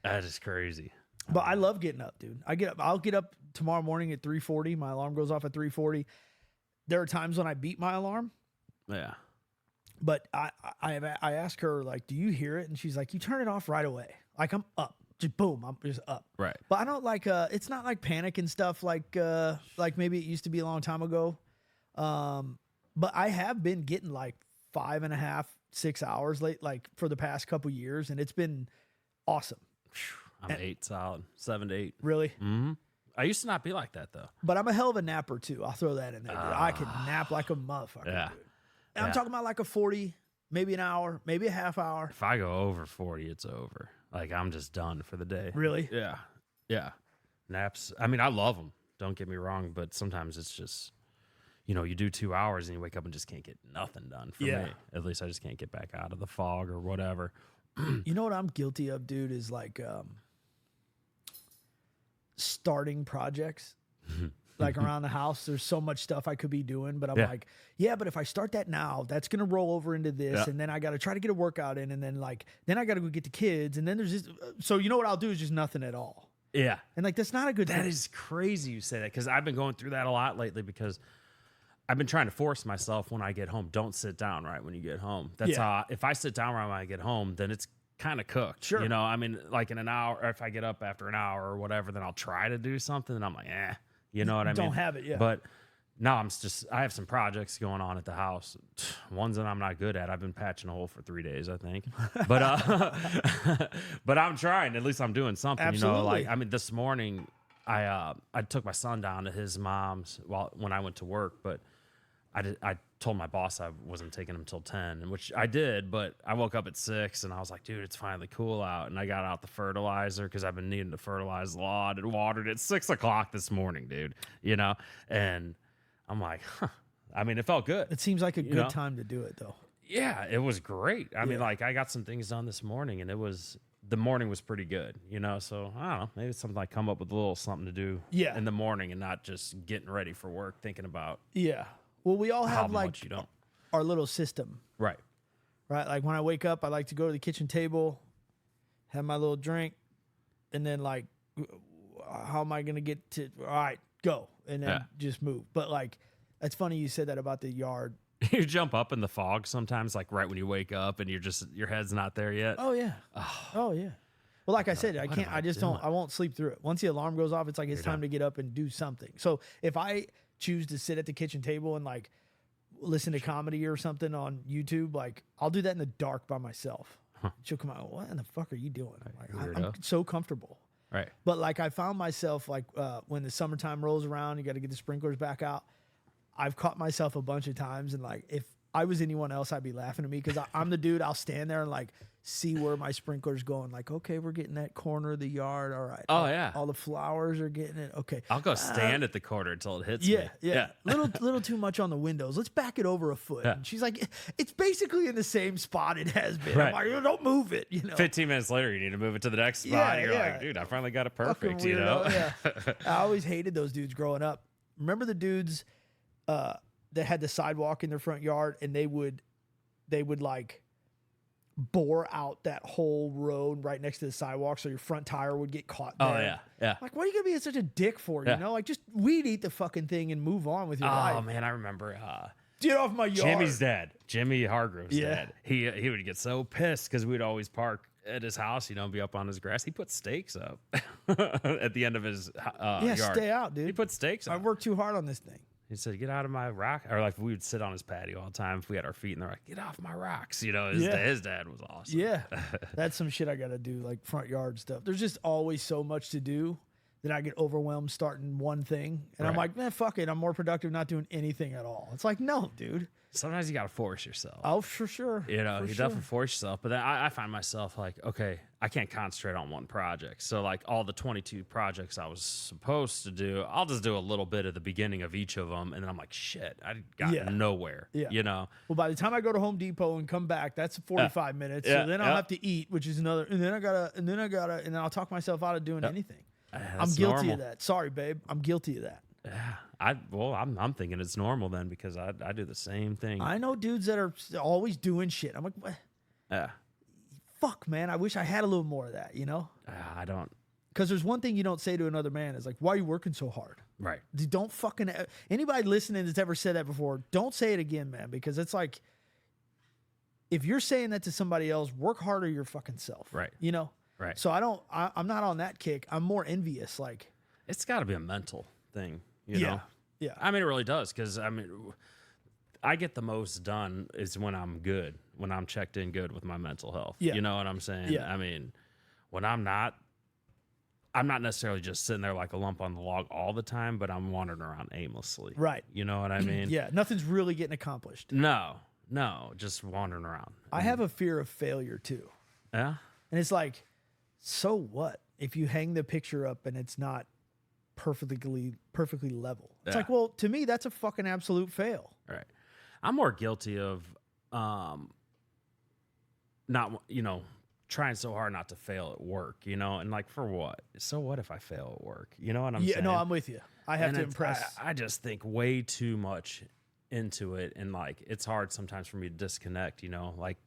That is crazy. But I love getting up, dude. I'll get up tomorrow morning at 3:40. My alarm goes off at 3:40. There are times when I beat my alarm. Yeah. But I ask her, like, do you hear it? And she's like, you turn it off right away. Like I'm up. Just boom, I'm just up. Right. But I don't like it's not like panic and stuff like maybe it used to be a long time ago. But I have been getting like 5.5, 6 hours late, like for the past couple years, and it's been awesome. I'm 8 solid, 7 to 8. Really? Mm-hmm. I used to not be like that though. But I'm a hell of a napper too. I'll throw that in there. Dude. I can nap like a motherfucker. Yeah. Dude. And I'm talking about like a 40, maybe an hour, maybe a half hour. If I go over 40, it's over. Like I'm just done for the day. Really? Yeah. Yeah. Naps. I mean, I love them. Don't get me wrong, but sometimes it's just, you know, you do 2 hours and you wake up and just can't get nothing done for me. At least I just can't get back out of the fog or whatever. You know what I'm guilty of, dude, is like starting projects. Like around the house, there's so much stuff I could be doing, but I'm like, yeah, but if I start that now, that's going to roll over into this. And then I got to try to get a workout in. And then then I got to go get the kids. And then there's this. So you know what I'll do is just nothing at all. Yeah. And like, that's not a good thing. That is crazy you say that because I've been going through that a lot lately because I've been trying to force myself when I get home. Don't sit down right when you get home. That's how, if I sit down right when I get home, then it's kind of cooked. Sure. You know, I mean, like in an hour, or if I get up after an hour or whatever, then I'll try to do something. And I'm like, you know what I mean? Don't have it, yeah. But now I have some projects going on at the house. Ones that I'm not good at. I've been patching a hole for 3 days, I think. But but I'm trying. At least I'm doing something. Absolutely. You know, like I mean, this morning I took my son down to his mom's when I went to work, but I told my boss I wasn't taking him till 10, which I did, but I woke up at 6 and I was like, dude, it's finally cool out. And I got out the fertilizer because I've been needing to fertilize the lawn and watered at 6 o'clock this morning, dude, you know? And I'm like, I mean, it felt good. It seems like a good time to do it though. Yeah, it was great. I mean, like I got some things done this morning and the morning was pretty good, you know? So I don't know, maybe it's something like come up with a little something to do in the morning and not just getting ready for work, thinking about Well, we all have much you don't. Our little system. Right. Like when I wake up, I like to go to the kitchen table, have my little drink, and then like, how am I going to get to, all right, go. And then just move. But like, it's funny you said that about the yard. You jump up in the fog sometimes, like right when you wake up and your head's not there yet. Oh yeah. Oh yeah. Well, like I said, I won't sleep through it. Once the alarm goes off, it's like, it's time to get up and do something. So if I choose to sit at the kitchen table and like listen to comedy or something on YouTube, like I'll do that in the dark by myself. She'll come out, what in the fuck are you doing? Like, I'm so comfortable. Right. But like I found myself like when the summertime rolls around, you got to get the sprinklers back out. I've caught myself a bunch of times and like if I was anyone else, I'd be laughing at me because I'm the dude. I'll stand there and like see where my sprinkler's going. Like, okay, we're getting that corner of the yard. All right. Oh, yeah. All the flowers are getting it. Okay. I'll go stand at the corner until it hits Yeah, me. yeah. Little too much on the windows. Let's back it over a foot. Yeah. And she's like, it's basically in the same spot it has been. Right. I'm like, don't move it. 15 minutes later, you need to move it to the next spot. Yeah, and you're yeah. like, dude, I finally got it Fucking perfect, you know? weirdo, yeah. I always hated those dudes growing up. Remember the dudes that had the sidewalk in their front yard and they would like bore out that whole road right next to the sidewalk so your front tire would get caught there. Oh, yeah, yeah. Like, what are you gonna be such a dick for? Yeah. You know, like just weed eat the fucking thing and move on with your life. Oh, man, I remember Get off my yard. Jimmy's dad, Jimmy Hargrove's Yeah. dad. He would get so pissed because we'd always park at his house, you know, and be up on his grass. He put stakes up at the end of his yard. Stay out, dude. He put stakes I up. worked too hard on this thing. He said, "Get out of my rock." Or like we would sit on his patio all the time if we had our feet in there. Like, "Get off my rocks." You know, his dad was awesome. Yeah. That's some shit I got to do, like front yard stuff. There's just always so much to do that I get overwhelmed starting one thing. And I'm Right. like, man, fuck it. I'm more productive not doing anything at all. It's like, no, dude. Sometimes you got to force yourself. Oh, for sure. You know, For you sure. definitely force yourself. But then I find myself like, okay, I can't concentrate on one project. So like all the 22 projects I was supposed to do, I'll just do a little bit at the beginning of each of them. And then I'm like, shit, I got Yeah. nowhere. Yeah. You know? Well, by the time I go to Home Depot and come back, that's 45 minutes. Yeah, So then I'll yeah. have to eat, which is another. And then and then I'll talk myself out of doing anything. I'm That's guilty normal. of that. Sorry, babe. I'm guilty of that. Yeah. I'm thinking it's normal then because I do the same thing. I know dudes that are always doing shit. I'm like, what? Yeah. Fuck, man. I wish I had a little more of that, you know? I don't. Because there's one thing you don't say to another man is like, why are you working so hard? Right. Don't fucking, anybody listening that's ever said that before, don't say it again, man. Because it's like, if you're saying that to somebody else, work harder your fucking self. Right. You know? Right. So I'm not on that kick. I'm more envious. Like, It's got to be a mental thing, you yeah. know? Yeah. I mean, it really does because, I mean, I get the most done is when I'm good, when I'm checked in good with my mental health. Yeah. You know what I'm saying? Yeah. I mean, when I'm not necessarily just sitting there like a lump on the log all the time, but I'm wandering around aimlessly. Right. You know what I mean? Yeah. Nothing's really getting accomplished. No, just wandering around. I have a fear of failure too. Yeah. And it's like, so what if you hang the picture up and it's not perfectly level? It's Yeah. like, well, to me, that's a fucking absolute fail. Right. I'm more guilty of not, you know, trying so hard not to fail at work, you know, and like for what? So what if I fail at work? You know what I'm Yeah, saying? no, I'm with you. I have And to it's- impress. I just think way too much into it, and like it's hard sometimes for me to disconnect. You know, like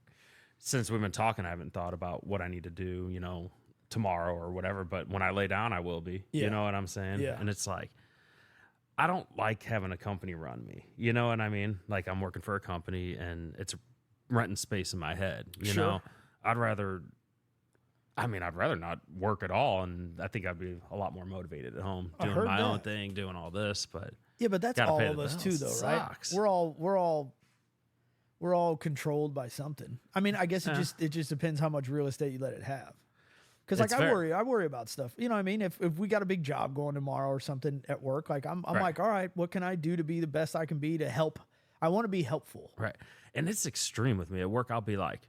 since we've been talking, I haven't thought about what I need to do. You know, tomorrow or whatever. But when I lay down, I will be. Yeah. You know what I'm saying? Yeah. And it's like I don't like having a company run me. You know what I mean? Like I'm working for a company, and it's renting space in my head. You Sure. know, I'd rather not work at all, and I think I'd be a lot more motivated at home I doing heard my own that. thing, doing all this. But Yeah, but that's Gotta all pay of the us too, bills. though, It right? sucks. We're all controlled by something. I mean, I guess Yeah. it just depends how much real estate you let it have. Because like It's fair. I worry about stuff. You know what I mean? If we got a big job going tomorrow or something at work, like I'm Right. like, all right, what can I do to be the best I can be to help? I want to be helpful. right, and it's extreme with me at work. I'll be like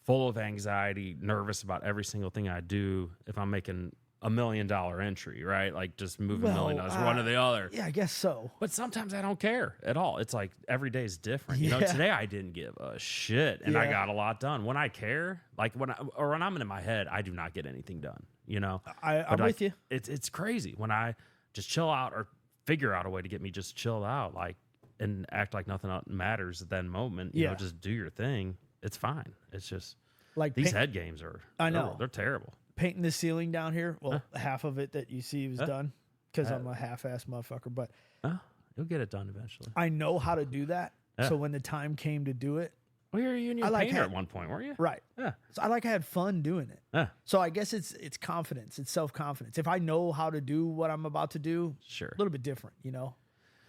full of anxiety, nervous about every single thing I do. If I'm making $1 million entry, right, like just moving $1 million one to the other. Yeah, I guess so. But sometimes I don't care at all. It's like every day is different. You know, Yeah. today I didn't give a shit and I Yeah. got a lot done. When I care, like when I'm in my head, I do not get anything done, you know? I'm But, like, with you. It's crazy when I just chill out or figure out a way to get me just chilled out, like, and act like nothing else matters at that moment. You Yeah. know, just do your thing. It's fine. It's just Like these paint- head games are. I know. they're terrible. painting the ceiling down here. Well, half of it that you see was done because Uh, I'm a half-ass motherfucker. But Oh, you'll get it done eventually. I know how to do that. Yeah. So when the time came to do it, Well, you're a union I like painter how- at one point, weren't you? right. Yeah. So I had fun doing it. Yeah. So I guess it's confidence, it's self-confidence. If I know how to do what I'm about to do, Sure. a little bit different, you know.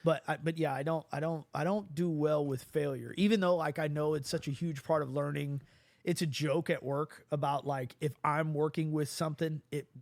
But yeah, I don't do well with failure. Even though like I know it's such a huge part of learning. It's a joke at work about like if I'm working with something,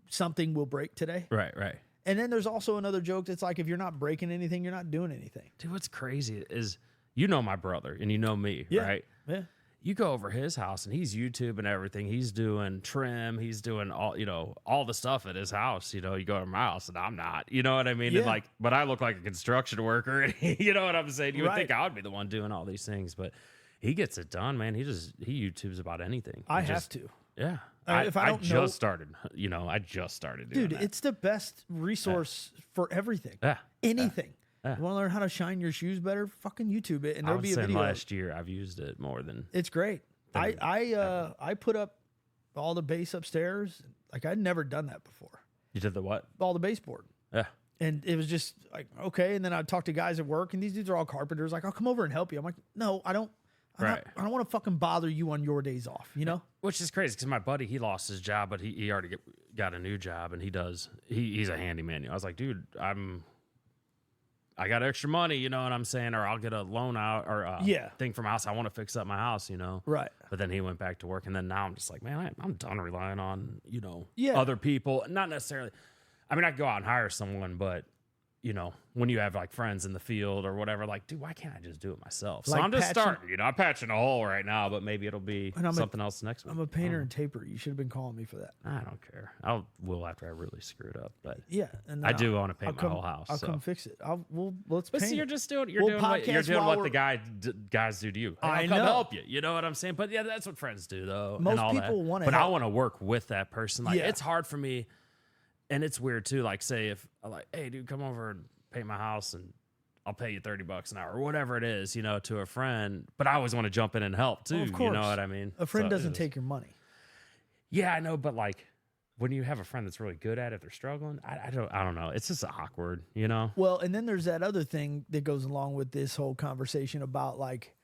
something will break today. Right. Right. And then there's also another joke that's like if you're not breaking anything, you're not doing anything. Dude, what's crazy is you know my brother and you know me, Yeah. right? Yeah. You go over his house and he's YouTube and everything. He's doing trim. He's doing all the stuff at his house. You go to my house and I'm not. You know what I mean? Yeah. And but I look like a construction worker. And you know what I'm saying? You would think Right. I would be the one doing all these things, but he gets it done, man. He YouTubes about anything. I He have just- to. Yeah. If I don't know- just started. I just started doing Dude, that. it's the best resource for everything. Yeah. Anything. Yeah. You want to learn how to shine your shoes better? Fucking YouTube it, and I there'll would be a say video. last year I've used it more than It's great. I put up all the bass upstairs. Like I'd never done that before. you did the what? All the baseboard. Yeah. And it was just like, okay. And then I'd talk to guys at work, and these dudes are all carpenters. Like, I'll come over and help you. I'm like, no, I don't. Right. I don't want to fucking bother you on your days off. You know? Which is crazy because my buddy, he lost his job, but he already got a new job, and he's a handyman. I was like, dude, I got extra money, you know what I'm saying? Or I'll get a loan out or thing from my house. I want to fix up my house, Right. But then he went back to work, and then now I'm just like, man, I'm done relying on, Yeah. other people. Not necessarily. I mean, I could go out and hire someone, but when you have like friends in the field or whatever, like, dude, why can't I just do it myself? So Like I'm just patching- starting, I'm patching a hole right now, but maybe it'll be And something else next week. I'm a painter and taper. You should have been calling me for that. I don't care. Will after I really screw it up, but Yeah. And I then do want to paint I'll my come- whole house. I'll so. come fix it. Let's But paint see, you're it. just doing We'll what podcast the while guys do to you. Hey, I I'll come know. help you. You know what I'm saying? But yeah, that's what friends do, though. and Most all that. people wanna But I help. want to work with that person. Like Yeah. it's hard for me, and it's weird too. Like say if I'm like, hey, dude, come over and paint my house, and I'll pay you $30 an hour or whatever it is, to a friend. But I always want to jump in and help too. Well, of You course. know what I mean? A friend So doesn't it's- take your money. Yeah, I know, but like when you have a friend that's really good at it, if they're struggling, I don't know. It's just awkward, Well, and then there's that other thing that goes along with this whole conversation about like,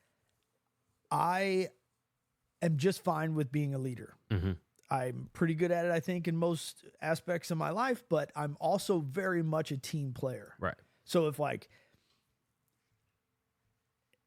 I am just fine with being a leader. Mm-hmm. I'm pretty good at it, I think, in most aspects of my life, but I'm also very much a team player. Right. So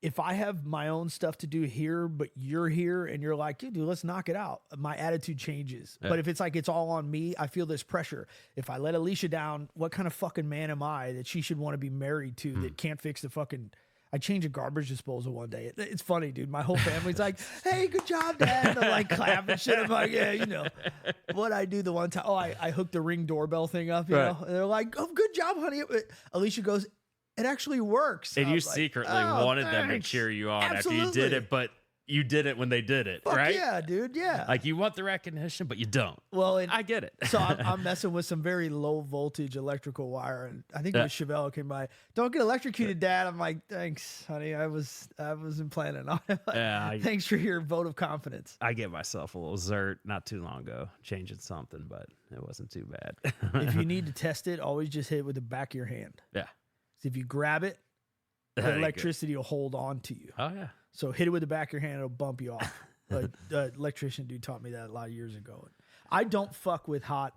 if I have my own stuff to do here, but you're here and you're like, dude, let's knock it out, my attitude changes. Yeah. But if it's like it's all on me, I feel this pressure. If I let Alicia down, what kind of fucking man am I that she should want to be married to that can't fix the fucking... I changed a garbage disposal one day. It's funny, dude. My whole family's like, hey, good job, Dad. And they're like clapping shit. I'm like, yeah, what I do the one time. Oh, I hooked the Ring doorbell thing up, you Right. know? And they're like, oh, good job, honey. Alicia goes, it actually works. And I you was like, secretly "Oh, wanted them to thanks." cheer you on after you Absolutely. did it, but you did it when they did it, Fuck right? yeah, dude. Yeah. Like you want the recognition, but you don't. Well, and I get it. so I'm messing with some very low voltage electrical wire, and I think it was Chevelle who came by. Don't get electrocuted, Dad. I'm like, thanks, honey. I wasn't planning on it. Yeah, Thanks for your vote of confidence. I gave myself a little zert not too long ago, changing something, but it wasn't too bad. If you need to test it, always just hit it with the back of your hand. Yeah. So if you grab it, That the ain't good. electricity will hold on to you. Oh yeah. So hit it with the back of your hand, it'll bump you off. The electrician dude taught me that a lot of years ago. I don't fuck with hot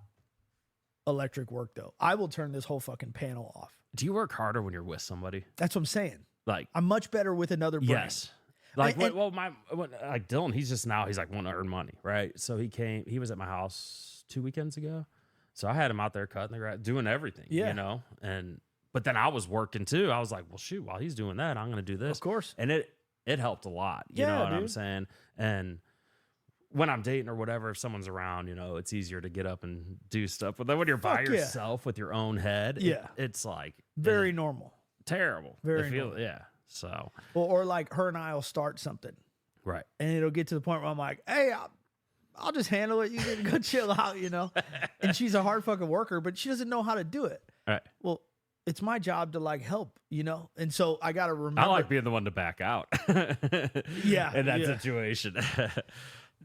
electric work though. I will turn this whole fucking panel off. Do you work harder when you're with somebody? That's what I'm saying. Like I'm much better with another brand. yes. Like And- like Dylan, he's just now he's like want to earn money, right? So he was at my house 2 weekends ago. So I had him out there cutting the grass, doing everything, Yeah. But then I was working too. I was like, well, shoot, while he's doing that, I'm going to do this. Of course. And it helped a lot. You Yeah, know what I'm dude. saying? And when I'm dating or whatever, if someone's around, it's easier to get up and do stuff. But then when you're by Fuck yeah. yourself with your own head, Yeah. it's like Very normal. terrible. very It feel- normal. yeah. So Or like her and I will start something right. and it'll get to the point where I'm like, hey, I'll just handle it. You can go chill out, And she's a hard fucking worker, but she doesn't know how to do it. Right. Well, it's my job to like help, And so I got to remember. I like being the one to back out. Yeah, In that yeah. situation.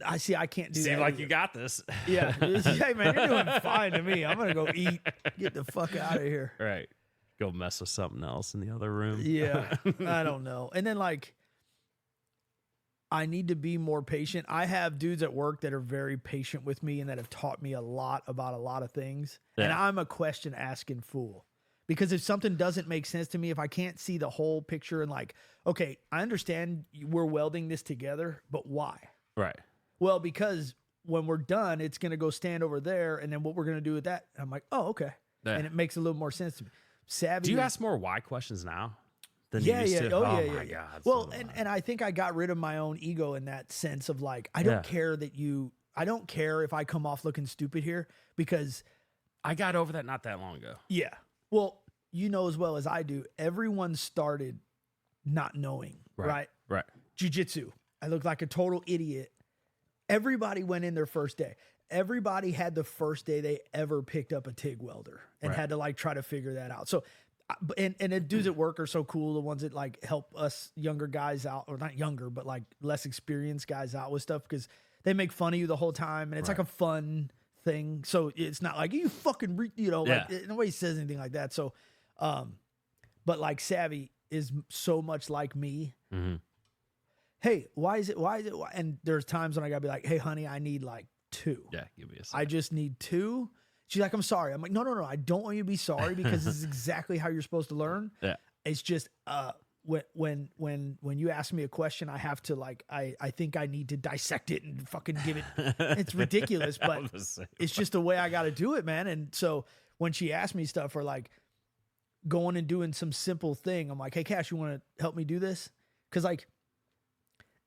I see. I can't do Seem that. like either. you got this. Yeah. Hey, man, you're doing fine to me. I'm going to go eat. Get the fuck out of here. Right. Go mess with something else in the other room. Yeah. I don't know. And then, like, I need to be more patient. I have dudes at work that are very patient with me and that have taught me a lot about a lot of things. And Yeah. I'm a question asking fool. Because if something doesn't make sense to me, if I can't see the whole picture and like, okay, I understand we're welding this together, but why? Right. Well, because when we're done, it's going to go stand over there. And then what we're going to do with that, I'm like, oh, okay. Yeah. And it makes a little more sense to me. Savvy. Do you is- ask more why questions now? than Yeah, you used yeah. to. Oh, Oh yeah, my yeah. God. Well, so, and I think I got rid of my own ego in that sense of like, I don't care that I don't care if I come off looking stupid here because I got over that not that long ago. yeah. Well, you know as well as I do, everyone started not knowing, right? Right. Jiu-jitsu. I looked like a total idiot. Everybody went in their first day. Everybody had the first day they ever picked up a TIG welder and had to like try to figure that out. So, and the dudes at work are so cool. The ones that like help us younger guys out, or not younger, but like less experienced guys out with stuff because they make fun of you the whole time and it's like a fun thing. So it's not like you fucking, like nobody says anything like that. So, but like Savvy is so much like me. Mm-hmm. Hey, why is it? And there's times when I gotta be like, hey, honey, I need like 2. Yeah, give me a second. I just need 2. She's like, I'm sorry. I'm like, no. I don't want you to be sorry because this is exactly how you're supposed to learn. Yeah. It's just when you ask me a question, I have to like I think I need to dissect it and fucking give it. It's ridiculous, but it's just the way I got to do it, man. And so when she asked me stuff or like going and doing some simple thing, I'm like, hey, Cash, you want to help me do this? Because like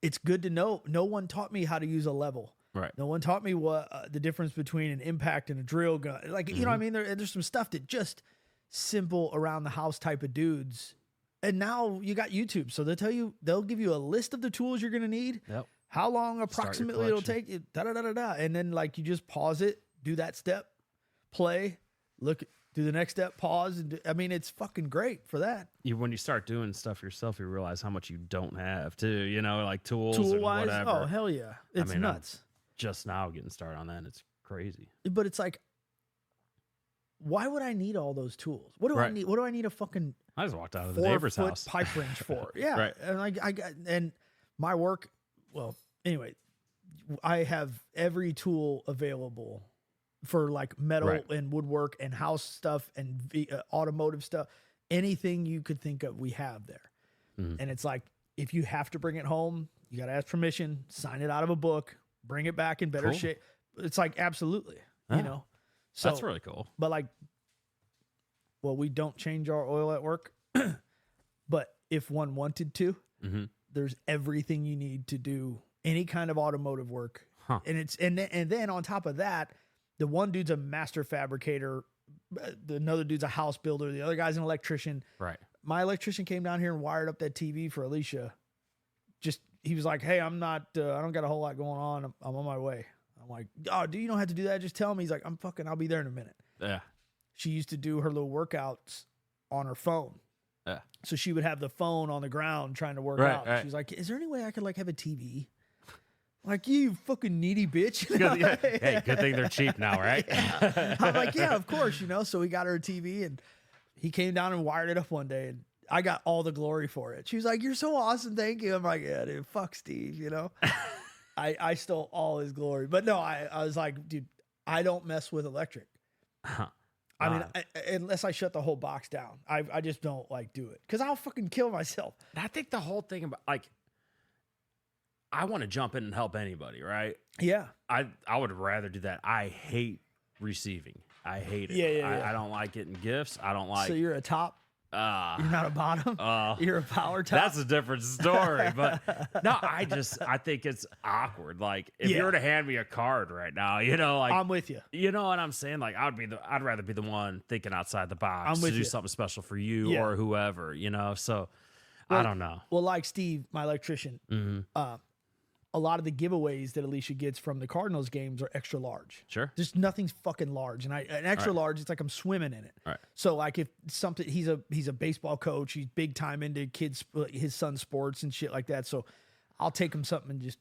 it's good to know. No one taught me how to use a level. Right. No one taught me what the difference between an impact and a drill gun. Like, you know what I mean? There's some stuff that just simple around the house type of dudes. And now you got YouTube. So they'll give you a list of the tools you're going to need. Yep. How long approximately it'll take you. And then like you just pause it, do that step, play, do the next step, pause. And I mean, it's fucking great for that. When you start doing stuff yourself, you realize how much you don't have too, like tools Tool and wise. whatever. Oh, hell yeah. It's nuts. I'm just now getting started on that. And it's crazy. But it's like, why would I need all those tools? What do I need? What do I need a fucking I just walked out of the neighbor's house pipe wrench for? Yeah. Right. And I got, and my work, well, anyway, I have every tool available for like metal and woodwork and house stuff and automotive stuff. Anything you could think of, we have there. And it's like, if you have to bring it home, you got to ask permission, sign it out of a book, bring it back in better shape. It's like, absolutely, So that's really cool. But like, well, we don't change our oil at work, but if one wanted to, there's everything you need to do any kind of automotive work. And and then on top of that, the one dude's a master fabricator, another dude's a house builder, the other guy's an electrician. Right. My electrician came down here and wired up that TV for Alicia. He was like, hey, I'm not, I don't got a whole lot going on. I'm on my way. I'm like, oh, dude, you don't have to do that. Just tell me. He's like, I'll be there in a minute. Yeah. She used to do her little workouts on her phone. Yeah. So she would have the phone on the ground trying to work out. She's like, is there any way I could like have a TV? Like, you fucking needy bitch. Hey, good thing they're cheap now, right? I'm like, yeah, of course, So we got her a TV and he came down and wired it up one day and I got all the glory for it. She was like, you're so awesome. Thank you. I'm like, yeah, dude, fuck Steve, I stole all his glory. But no, I was like, dude, I don't mess with electric. I mean, unless I shut the whole box down, I just don't like do it because I'll fucking kill myself. I think the whole thing about like, I want to jump in and help anybody, right? Yeah. I would rather do that. I hate receiving. I hate it. Yeah. I don't like getting gifts. I don't like. So you're a top? You're not a bottom? You're a power top? That's a different story. But no, I think it's awkward. Like if you were to hand me a card right now, like I'm with you. You know what I'm saying? Like I'd rather be the one thinking outside the box I'm with to do you. something special for you or whoever, So I don't know. Well, like Steve, my electrician, a lot of the giveaways that Alicia gets from the Cardinals games are extra large. Sure. Just nothing's fucking large. And an extra large, it's like I'm swimming in it. Right. So like if something, he's a baseball coach. He's big time into his son's sports and shit like that. So I'll take him something and just,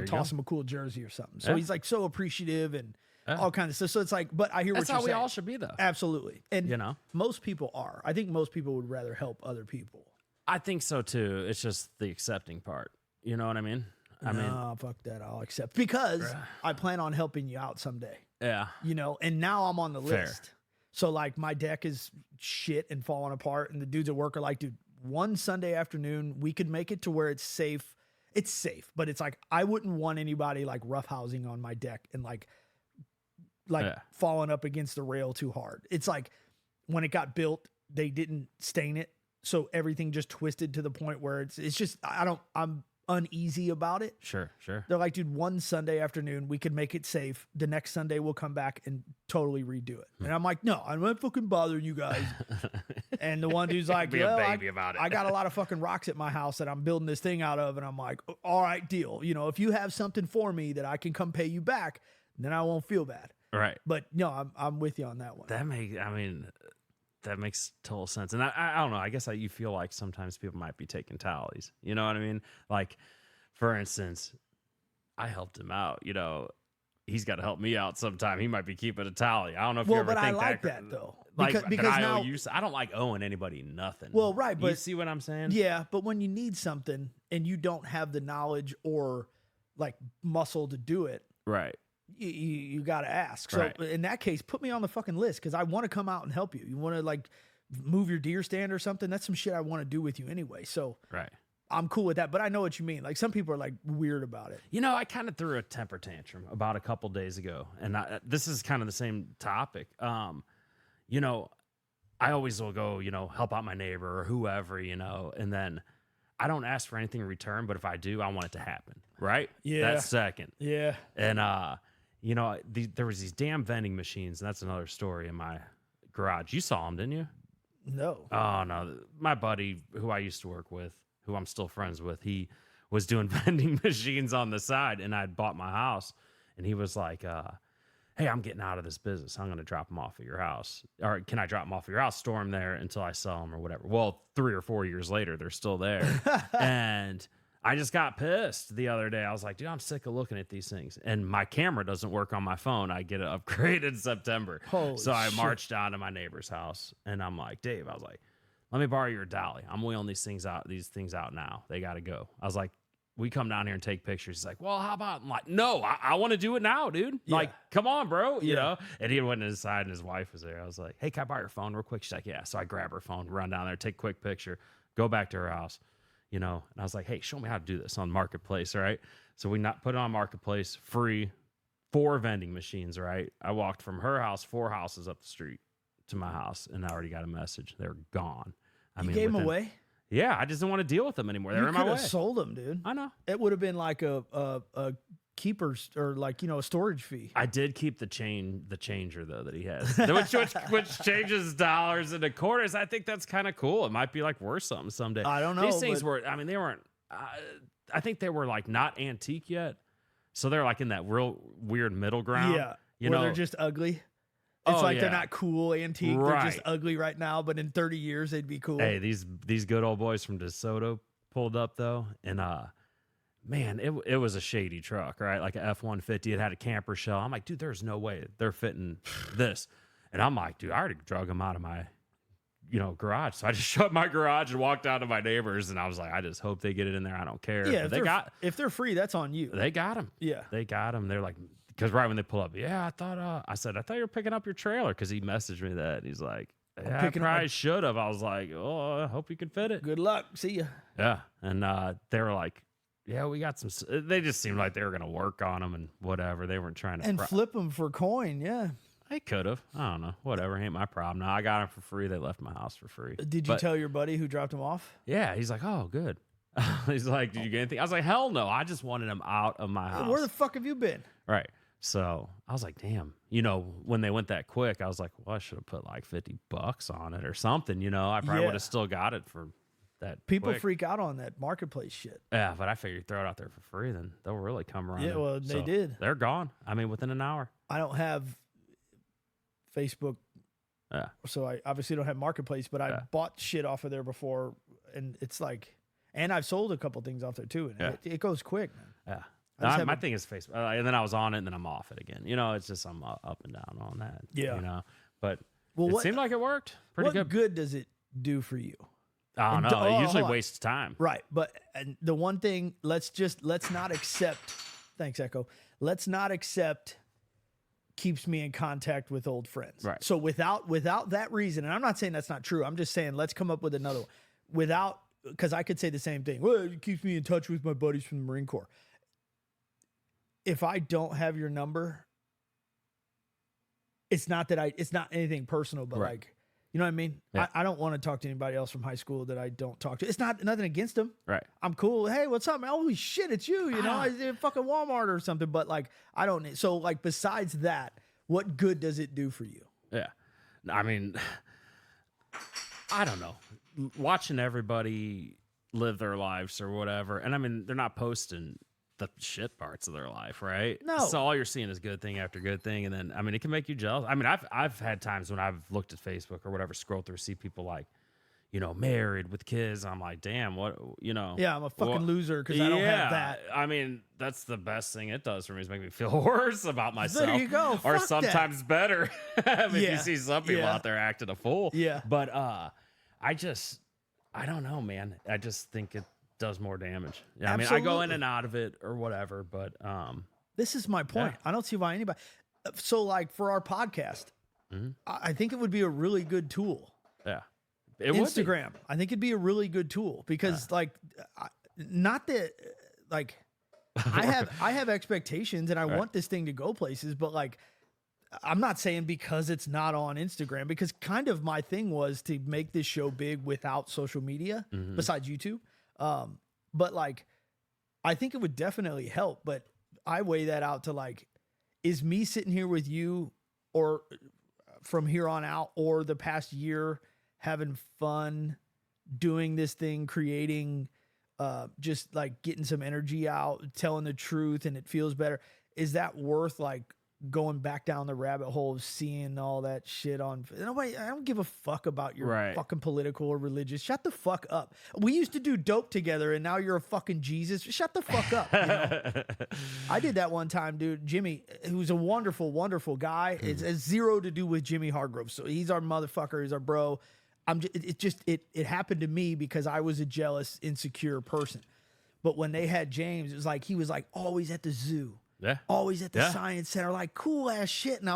toss him a cool jersey or something. So he's like so appreciative and all kinds of stuff. So it's like, but I hear what you're saying. That's how we all should be though. Absolutely. And most people are. I think most people would rather help other people. I think so too. It's just the accepting part. You know what I mean? No, fuck that. I'll accept because I plan on helping you out someday. Yeah. And now I'm on the list. So like my deck is shit and falling apart and the dudes at work are like, dude, one Sunday afternoon, we could make it to where it's safe. It's safe, but it's like, I wouldn't want anybody like roughhousing on my deck and like falling up against the rail too hard. It's like when it got built, they didn't stain it. so everything just twisted to the point where it's just I'm uneasy about it. Sure. They're like, dude, one Sunday afternoon we could make it safe. The next Sunday we'll come back and totally redo it. And I'm like, no, I'm not fucking bothering you guys. And the one dude's like, Be a baby about it. I got a lot of fucking rocks at my house that I'm building this thing out of. And I'm like, all right, deal. You know, if you have something for me that I can come pay you back, then I won't feel bad. Right. But no, I'm with you on that one. That makes total sense. And I don't know. I guess you feel like sometimes people might be taking tallies. You know what I mean? Like, for instance, I helped him out. You know, he's got to help me out sometime. He might be keeping a tally. I don't know if you ever but think I like that though. Like, because now, I don't like owing anybody nothing. Well, right, but you see what I'm saying? Yeah, but when you need something and you don't have the knowledge or like muscle to do it, Right. you got to ask. So Right. in that case, put me on the fucking list because I want to come out and help you. You want to like move your deer stand or something? That's some shit I want to do with you anyway. So Right. I'm cool with that. But I know what you mean. Like some people are like weird about it. You know, I kind of threw a temper tantrum about a couple days ago, and this is kind of the same topic. You know, I always will go, you know, help out my neighbor or whoever, you know, and then I don't ask for anything in return, but if I do, I want it to happen, right? Yeah. That's second. Yeah. And you know, there was these damn vending machines, and that's another story in my garage. You saw them, didn't you? No. Oh no, my buddy who I used to work with, who I'm still friends with, he was doing vending machines on the side, and I'd bought my house, and he was like, hey, I'm getting out of this business. I'm going to drop them off at your house. Or can I drop them off at your house, store them there until I sell them or whatever? Well, 3 or 4 years later, they're still there. And I just got pissed the other day. I was like, dude, I'm sick of looking at these things. And my camera doesn't work on my phone. I get it upgraded in September. Holy so I shit. marched down to my neighbor's house, and I'm like, Dave, I was like, let me borrow your dolly. I'm wheeling these things out now. They got to go. I was like, we come down here and take pictures. He's like, well, how about? I'm like, no, I want to do it now, dude. Yeah. Like, come on, bro. You Yeah. know? And he went inside and his wife was there. I was like, hey, can I borrow your phone real quick? She's like, yeah. So I grab her phone, run down there, take a quick picture, go back to her house, you know? And I was like, hey, show me how to do this on Marketplace, right? So we put it on Marketplace, free, 4 vending machines, right? I walked from her house 4 houses up the street to my house, and I already got a message. They're gone. You gave them within- away? Yeah, I just didn't want to deal with them anymore. They're You in my could way. have sold them, dude. I know. It would have been like a keeper's or like, you know, a storage fee. I did keep the changer though that he has, which changes dollars into quarters. I think that's kind of cool. It might be like worth something someday. I don't know, These things but- were. I mean, they weren't. I think they were like not antique yet, so they're like in that real weird middle ground. Yeah. you where know, they're just ugly. It's Oh, like they're yeah. not cool antique. They're Right. just ugly right now, but in 30 years they'd be cool. Hey, these good old boys from DeSoto pulled up though, and man, it was a shady truck, right? Like a F-150. It had a camper shell. I'm like, dude, there's no way they're fitting this. And I'm like, dude, I already drug them out of my, garage. So I just shut my garage and walked out to my neighbors, and I was like, I just hope they get it in there. I don't care. Yeah, But if they're free, that's on you. they got them. Yeah. They got them. They're like, because right when they pull up, yeah, I said, I thought you were picking up your trailer, because he messaged me that. And he's like, yeah, I picking up probably should have. I was like, oh, I hope you can fit it. Good luck. See ya. Yeah. And they were like, yeah, we got some. They just seemed like they were going to work on them and whatever. They weren't trying to. And flip them for coin. Yeah. They could have. I don't know. Whatever. Ain't my problem. No, I got them for free. They left my house for free. Did you tell your buddy who dropped them off? Yeah. He's like, oh, good. He's like, did you get anything? I was like, hell no. I just wanted them out of my house. Where the fuck have you been? Right. So I was like, damn, when they went that quick, I was like, well, I should have put like $50 on it or something. I probably Yeah. would have still got it for that. People quick. freak out on that marketplace shit. Yeah, but I figured throw it out there for free, then they'll really come around. Yeah, well, they did. They're gone. I mean, within an hour. I don't have Facebook, Yeah. so I obviously don't have marketplace, but I Yeah. bought shit off of there before, and it's like, and I've sold a couple things off there too, and Yeah. it goes quick, man. Yeah. I just My haven't- thing is Facebook. And then I was on it, and then I'm off it again. It's just I'm up and down on that. Yeah. But Well, it what seemed like it worked pretty what good. good does it do for you? I don't And know. It usually hold on. wastes time. Right, but and the one thing, let's not accept. Thanks, Echo. Let's not accept keeps me in contact with old friends. Right. So without that reason, and I'm not saying that's not true. I'm just saying let's come up with another one. Because I could say the same thing. Well, it keeps me in touch with my buddies from the Marine Corps. If I don't have your number, it's not anything personal, but Right. like You know what I mean? Yeah. I don't want to talk to anybody else from high school that I don't talk to. It's not nothing against them. Right. I'm cool. Hey, what's up, man? Holy shit, it's you. You know, I did fucking Walmart or something. But like, I don't need. So like, besides that, what good does it do for you? Yeah. I mean, I don't know. Watching everybody live their lives or whatever. And I mean, they're not posting the shit parts of their life, right? No. So all you're seeing is good thing after good thing. And then, I mean, it can make you jealous. I mean, I've had times when I've looked at Facebook or whatever, scroll through, see people like, you know, married with kids. I'm like, damn, what, you know. Yeah, I'm a fucking loser because I don't have that. I mean, that's the best thing it does for me is make me feel worse about myself. There you go. Or Fuck sometimes better if Yeah. you see some people Yeah. out there acting a fool. Yeah. But I don't know, man. I just think it does more damage. Yeah, I mean, I go in Absolutely. and out of it or whatever, but This is my point. Yeah. I don't see why anybody. So like for our podcast, I think it would be a really good tool. yeah. It would be. Instagram, I think it'd be a really good tool because like, not that like I have expectations and I want this thing to go places, but like, I'm not saying because it's not on Instagram, because kind of my thing was to make this show big without social media besides YouTube. But like, I think it would definitely help, but I weigh that out to like, is me sitting here with you or from here on out or the past year having fun doing this thing, creating, just like getting some energy out, telling the truth, and it feels better. Is that worth like going back down the rabbit hole of seeing all that shit on nobody? I don't give a fuck about your Right. fucking political or religious. Shut the fuck up. We used to do dope together and now you're a fucking Jesus. Shut the fuck up. You know? I did that one time, dude. Jimmy, who's a wonderful, wonderful guy. It has zero to do with Jimmy Hargrove. So he's our motherfucker. He's our bro. It happened to me because I was a jealous, insecure person. But when they had James, it was like, he was like always at the zoo. Yeah. Always at the Yeah. science center, like cool ass shit. And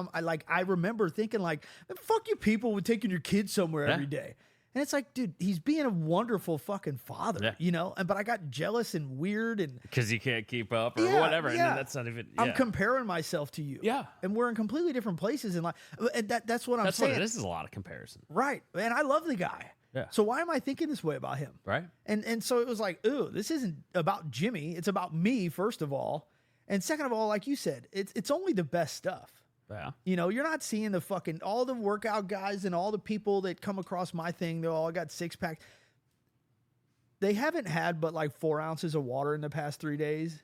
I remember thinking like, fuck you people with taking your kids somewhere Yeah. every day. And it's like, dude, he's being a wonderful fucking father, Yeah. you know? But I got jealous and weird and Because you can't keep up or Yeah, whatever. And yeah. then that's not even. I'm yeah. comparing myself to you. Yeah. And we're in completely different places in life. And that's what I'm That's saying. what it is a lot of comparison. Right. And I love the guy. Yeah. So why am I thinking this way about him? Right. And so it was like, ooh, this isn't about Jimmy. It's about me, first of all. And second of all, like you said, it's only the best stuff. Yeah. You know, you're not seeing the fucking all the workout guys and all the people that come across my thing. They all got six packs. They haven't had but like 4 ounces of water in the past 3 days.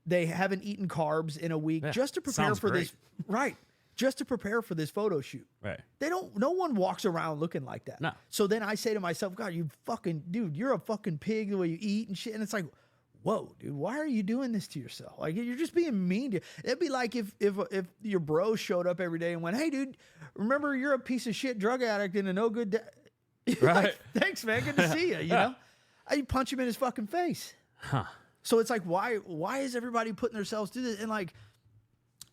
They haven't eaten carbs in a week Yeah. just to prepare Sounds for great. this. Right. Just to prepare for this photo shoot. Right. No one walks around looking like that. No. So then I say to myself, God, you fucking dude, you're a fucking pig the way you eat and shit. And it's like, whoa, dude, why are you doing this to yourself? Like, you're just being mean to. It'd be like if your bro showed up every day and went, hey, dude, remember you're a piece of shit drug addict and a no good. Right. Thanks, man. Good to see you. You know, you punch him in his fucking face. Huh. So it's like, why is everybody putting themselves through this? And like,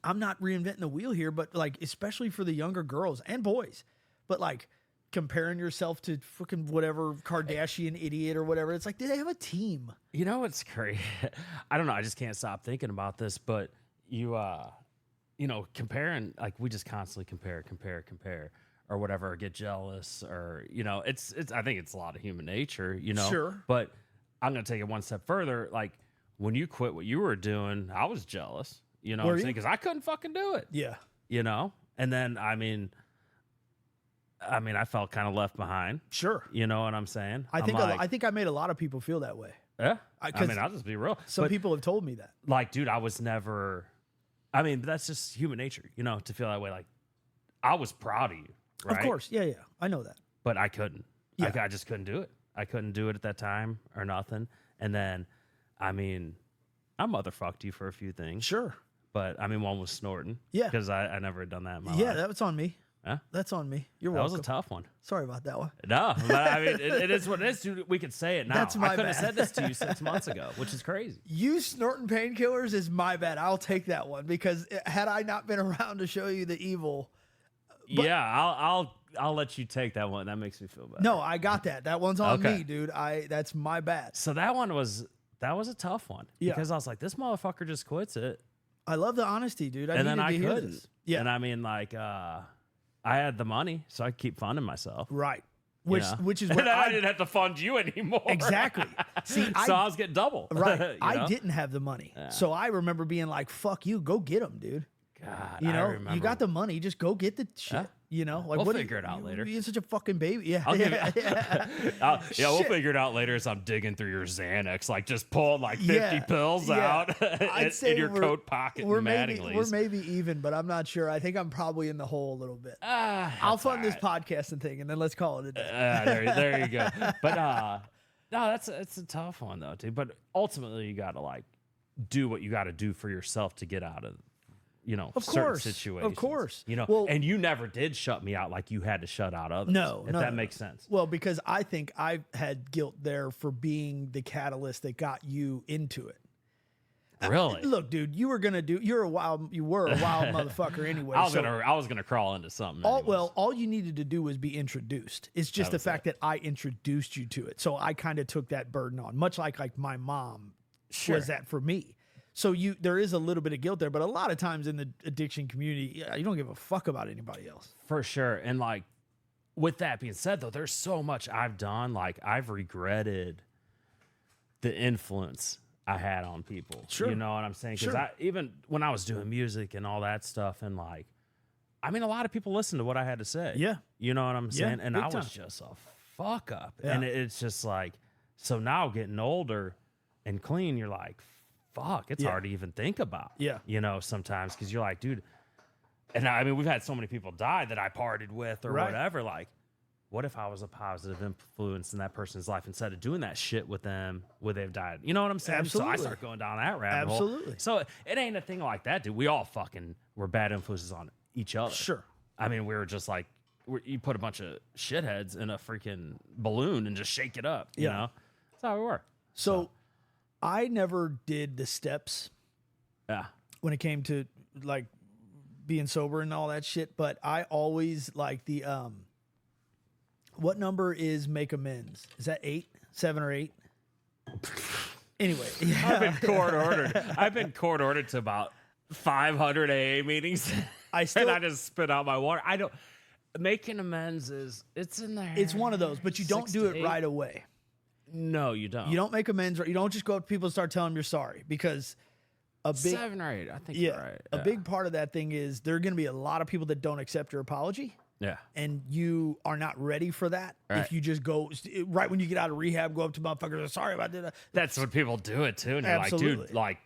I'm not reinventing the wheel here, but like, especially for the younger girls and boys, but like comparing yourself to fucking whatever Kardashian idiot or whatever. It's like, do they have a team? You know what's crazy? I don't know. I just can't stop thinking about this. But you know, comparing, like we just constantly compare, or whatever, or get jealous, or you know, it's. I think it's a lot of human nature. You know, Sure. But I'm gonna take it one step further. Like when you quit what you were doing, I was jealous. You know what Were I'm you? saying? Because I couldn't fucking do it. Yeah. You know, and then I mean, I felt kind of left behind. Sure. You know what I'm saying? I think like, I think I made a lot of people feel that way. yeah. 'cause I'll just be real. Some But, people have told me that. like, dude, I was never. I mean, that's just human nature, you know, to feel that way. Like, I was proud of you, right? Of course. Yeah. I know that. But I couldn't. Yeah. I just couldn't do it. I couldn't do it at that time or nothing. And then, I mean, I motherfucked you for a few things. Sure. But I mean, one was snorting. Yeah. Because I never had done that in my Yeah, life. that was on me. Huh? That's on me. You're That was welcome. a tough one. Sorry about that one. No, but I mean, it is what it is. Dude, we could say it now. That's my I could have bad. said this to you 6 months ago, which is crazy. You snorting painkillers is my bad. I'll take that one because had I not been around to show you the evil, Yeah, I'll let you take that one. That makes me feel better. no, I got that. That one's on Okay. me, dude. That's my bad. So that was a tough one. Yeah. Because I was like, this motherfucker just quits it. I love the honesty, dude. And then needed I to hear couldn't. this. Yeah. And I mean, like, I had the money, so I keep funding myself. Right. you Which know? which is And what then I didn't have to fund you anymore. exactly. See, So I was getting double. right. you I know? didn't have the money, so I remember being like, "Fuck you, go get them, dude." God, You I know, remember. you got the money, just go get the shit. Yeah. You know, like We'll what figure it out later. You're such a fucking baby. Yeah, I'll give yeah, yeah. yeah, we'll Shit. figure it out later as I'm digging through your Xanax, like just pulling like 50 Yeah, pills yeah. out I'd say in your we're- coat pocket. We're in maybe Mattingly's. even, but I'm not sure. I think I'm probably in the hole a little bit. I'll I'll fund this podcasting thing, and then let's call it a day. there you go. But no, it's a tough one though, dude. But ultimately, you got to like do what you got to do for yourself to get out of, Of certain course, situations. of course. Well, and you never did shut me out like you had to shut out others. No, if no, that no, makes sense. Well, because I think I had guilt there for being the catalyst that got you into it. Really? Look, dude, you were a wild motherfucker anyway. I was so gonna crawl into something. all, anyways. well, all you needed to do was be introduced. It's just the was fact that I introduced you to it. So I kind of took that burden on, much like my mom Sure. was that for me. So there is a little bit of guilt there, but a lot of times in the addiction community, you don't give a fuck about anybody else. For sure. And like, with that being said, though, there's so much I've done. Like, I've regretted the influence I had on people. Sure. You know what I'm saying? Because Sure. even when I was doing music and all that stuff, and like, I mean, a lot of people listened to what I had to say. Yeah. You know what I'm Yeah, saying? And big I was time. just a fuck up. Yeah. And it's just like, so now getting older and clean, you're like, fuck, it's Yeah. hard to even think about. Yeah. You know, sometimes because you're like, dude, and I mean, we've had so many people die that I partied with or Right. whatever. Like, what if I was a positive influence in that person's life instead of doing that shit with them where they've died? You know what I'm saying? So I Absolutely. start going down that rabbit hole. Absolutely. So it ain't a thing like that, dude. We all fucking were bad influences on each other. Sure. I mean, we were just like, you put a bunch of shitheads in a freaking balloon and just shake it up. You Yeah. know? That's how we were. So I never did the steps Yeah. when it came to like being sober and all that shit, but I always like the what number is make amends? Is that 8, 7 or 8? Anyway, I've been court ordered. I've been court ordered to about 500 AA meetings. I still- and I just spit out my water. I don't. Making amends it's in there. it's one of those, but you don't 6 do to it 8. right away. No, you don't. You don't make amends, or you don't just go up to people and start telling them you're sorry, because a big 7 or 8. I think yeah, you're right. a big part of that thing is there are going to be a lot of people that don't accept your apology. Yeah. And you are not ready for that. Right. If you just go right when you get out of rehab, go up to motherfuckers, sorry about that. That's when people do it too. And you're like, Absolutely. dude, like,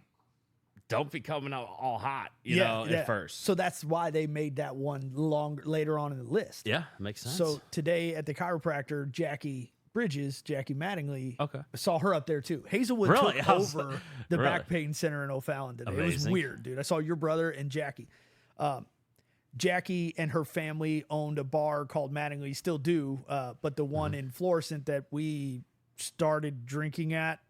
don't be coming out all hot, you know, at first. So that's why they made that one longer later on in the list. Yeah, makes sense. So today at the chiropractor, Jackie Mattingly, Okay. I saw her up there too. Hazelwood Really? took I was- over the really? back pain center in O'Fallon today. It was Amazing. weird, dude. I saw your brother and Jackie. Jackie and her family owned a bar called Mattingly, still do, but the one in Florissant that we started drinking at.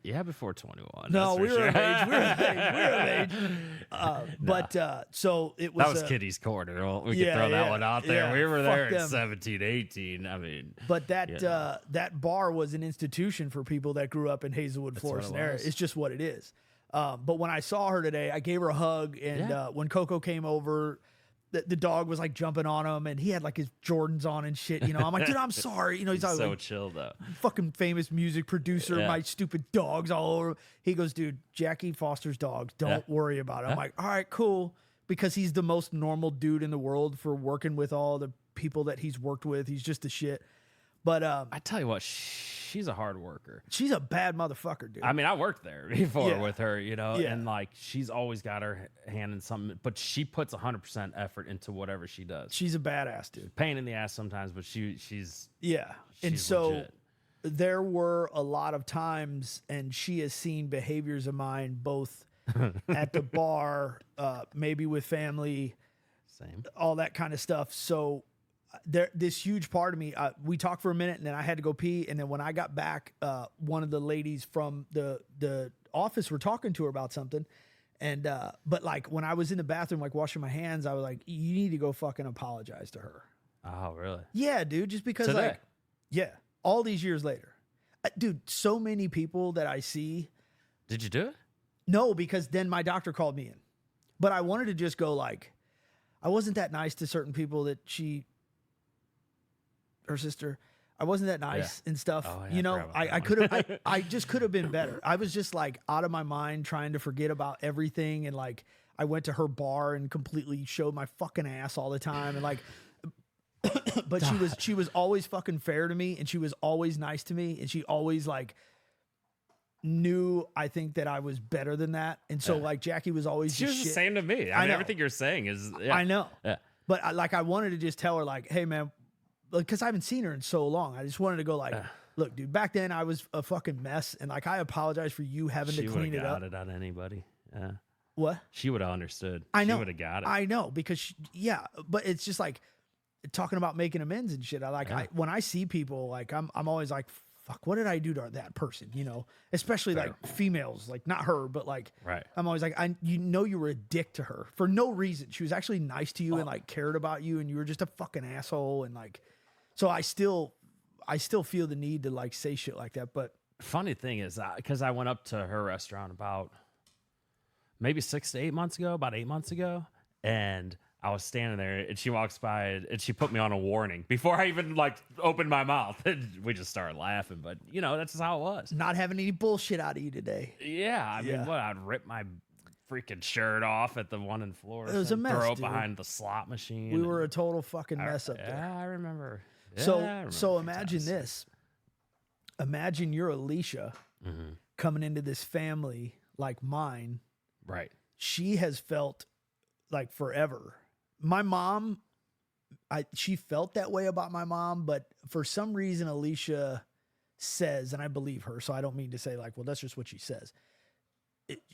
Yeah, before 21. No, that's we for were of sure. age. We were of age. But so it was. That was Kitty's Corner. Well, we yeah, could throw that yeah, one out there. yeah, We were fuck there at them. 17, 18. I mean, But that Yeah. that bar was an institution for people that grew up in Hazelwood, what Florissant it area. was. It's just what it is. But when I saw her today, I gave her a hug, and Yeah. when Coco came over, the dog was like jumping on him, and he had like his Jordans on and shit. You know, I'm like, dude, I'm sorry. You know, he's so like chill though. fucking famous music producer. Yeah. My stupid dogs all over. He goes, dude, Jackie Foster's dogs. Don't Yeah. worry about it. I'm like, all right, cool. Because he's the most normal dude in the world for working with all the people that he's worked with. He's just the shit. But I tell you what, she's a hard worker. she's a bad motherfucker, dude. I mean, I worked there before Yeah. with her, you know, Yeah. and like she's always got her hand in something, but she puts 100% effort into whatever she does. She's a badass, dude. Pain in the ass sometimes, but she's Yeah. And She's so legit. there were a lot of times, and she has seen behaviors of mine both at the bar, maybe with family, same. all that kind of stuff. So this huge part of me, we talked for a minute, and then I had to go pee. And then when I got back, one of the ladies from the office were talking to her about something. And but like when I was in the bathroom, like washing my hands, I was like, you need to go fucking apologize to her. Oh, really? Yeah, dude, just because Today? like, yeah, all these years later. Dude, so many people that I see. Did you do it? No, because then my doctor called me in. But I wanted to just go like, I wasn't that nice to certain people that her sister. I wasn't that nice and stuff. Oh, yeah, you I know, forgot about that I could have, I just could have been better. I was just like out of my mind trying to forget about everything. And like, I went to her bar and completely showed my fucking ass all the time. And like, but she was always fucking fair to me, and she was always nice to me. And she always like knew, I think, that I was better than that. And so like Jackie was always She just was the shit. same to me. I mean, know. everything you're saying is. Yeah. I know. Yeah. But I wanted to just tell her like, hey man, because I haven't seen her in so long. I just wanted to go like, look, dude, back then I was a fucking mess, and like I apologize for you having She to would clean have it up. got it on anybody. Yeah. What? She would have understood. I know. She would have got it. I know because yeah, but it's just like talking about making amends and shit. When I see people like I'm always like, fuck, what did I do to that person? You know, especially like females, like not her, but like Right. I'm always like, you were a dick to her for no reason. She was actually nice to you and like cared about you, and you were just a fucking asshole. And like, so I still feel the need to like say shit like that. But Funny thing is, because I went up to her restaurant about maybe 6 to 8 months ago, about 8 months ago, and I was standing there, and she walks by, and she put me on a warning before I even like opened my mouth. And we just started laughing, but you know that's just how it was. not having any bullshit out of you today. Yeah, I mean, Yeah. what? I'd rip my freaking shirt off at the one in Florida. It was a mess, Throw it dude. behind the slot machine. We were a total fucking mess up there. Yeah, I remember. Yeah, I So remember so a few imagine times. this. Imagine you're Alicia Mm-hmm. coming into this family like mine. Right. She has felt like forever. My mom, she felt that way about my mom, but for some reason Alicia says, and I believe her, so I don't mean to say like, well, that's just what she says.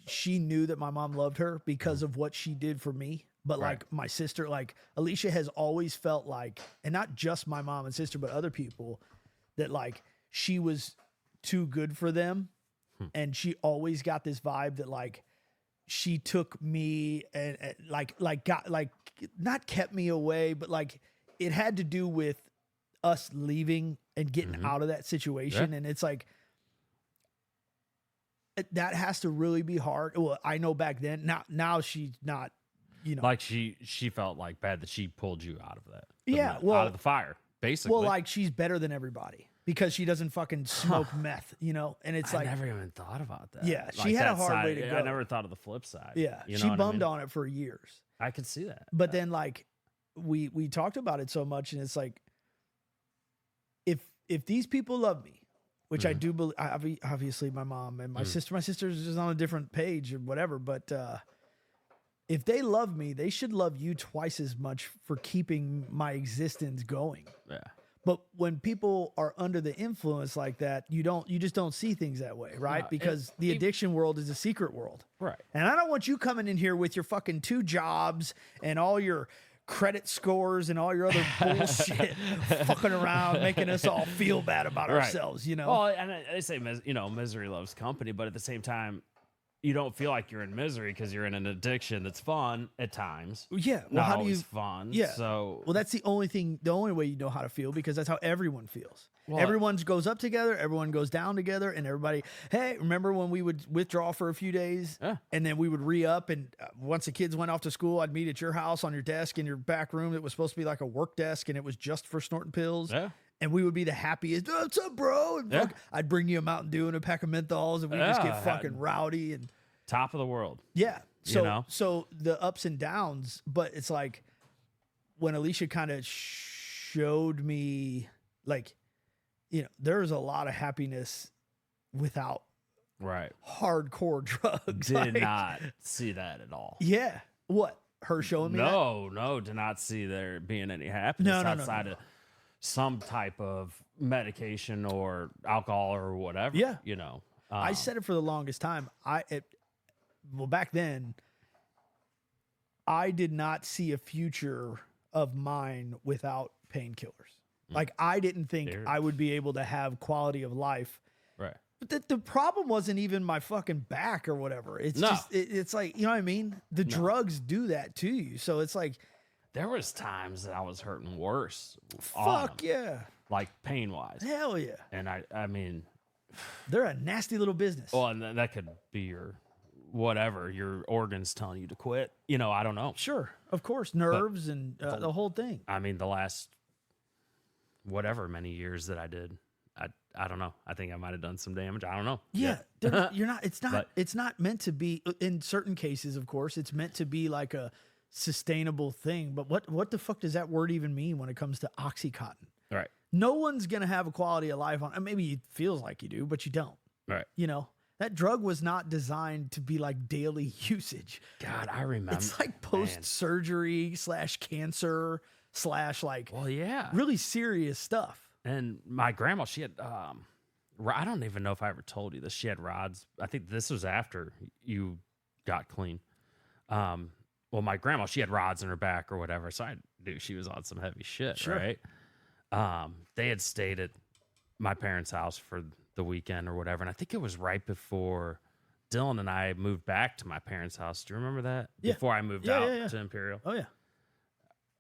She knew that my mom loved her because of what she did for me. But Right. like my sister, like Alicia has always felt like, and not just my mom and sister, but other people, that like she was too good for them. And she always got this vibe that like she took me and got like not kept me away, but like it had to do with us leaving and getting out of that situation. Yeah. And it's like, that has to really be hard. Well, I know back then, now she's not, you know, Like she felt like bad that she pulled you out of that. Yeah, well- out of the fire, basically. well, like she's better than everybody because she doesn't fucking smoke meth, you know? And it's I like, never even thought about that. Yeah, Like she had a that hard side, way to go. I never thought of the flip side. yeah, You know she what bummed I mean? on it for years. I could see that. But then like we talked about it so much, and it's like, if these people love me, which I do believe, obviously my mom and my sister's just on a different page or whatever, but if they love me, they should love you twice as much for keeping my existence going. Yeah. But when people are under the influence like that, you just don't see things that way, right? No, Because the addiction world is a secret world. Right. And I don't want you coming in here with your fucking 2 jobs and all your credit scores and all your other bullshit fucking around, making us all feel bad about Right. ourselves, you know? Well, and they say, misery loves company, but at the same time, you don't feel like you're in misery because you're in an addiction that's fun at times. Yeah. Well, Not how do always you? fun. Yeah. So Well, that's the only way you know how to feel, because that's how everyone feels. Well, Everyone goes up together, everyone goes down together, and everybody, hey, remember when we would withdraw for a few days Yeah. and then we would re-up, and once the kids went off to school, I'd meet at your house on your desk in your back room that was supposed to be like a work desk, and it was just for snorting pills. Yeah. And we would be the happiest. Oh, what's up, bro? And Yeah. I'd bring you a Mountain Dew and a pack of menthols, and we just Yeah. get fucking rowdy and top of the world. yeah. So know? so the ups and downs, but it's like when Alicia kind of showed me, like, you know, there's a lot of happiness without Right. hardcore drugs. Did Like, not see that at all. Yeah. What? Her showing me that? No, did not see there being any happiness No, outside of some type of medication or alcohol or whatever. Yeah. You know. I said it for the longest time. Well, back then, I did not see a future of mine without painkillers. Like, I didn't think Fair. I would be able to have quality of life. Right. But the problem wasn't even my fucking back or whatever. It's No. just, it's like, you know what I mean? The drugs do that to you. So it's like, There was times that I was hurting worse. fuck yeah. Like pain wise. Hell yeah. And I mean, They're a nasty little business. well, and that could be your whatever your organs telling you to quit. You know, I don't know. Sure, of course, nerves and the whole thing. I mean, the last whatever many years that I did, I don't know. I think I might have done some damage. I don't know. Yeah, you're not. It's not. But- it's not meant to be. In certain cases, of course, it's meant to be like a sustainable thing. But what the fuck does that word even mean when it comes to OxyContin? Right. No one's gonna have a quality of life on. And maybe it feels like you do, but you don't. Right. You know, that drug was not designed to be like daily usage. God, I remember. It's like post surgery / cancer / like Well, yeah. really serious stuff. And my grandma, she had, I don't even know if I ever told you this. She had rods. I think this was after you got clean. Well, my grandma, she had rods in her back or whatever. So I knew she was on some heavy shit, Sure. right? They had stayed at my parents' house for the weekend or whatever. And I think it was right before Dylan and I moved back to my parents' house. Do you remember that? Yeah. Before I moved Yeah, out yeah, yeah. to Imperial. Oh yeah.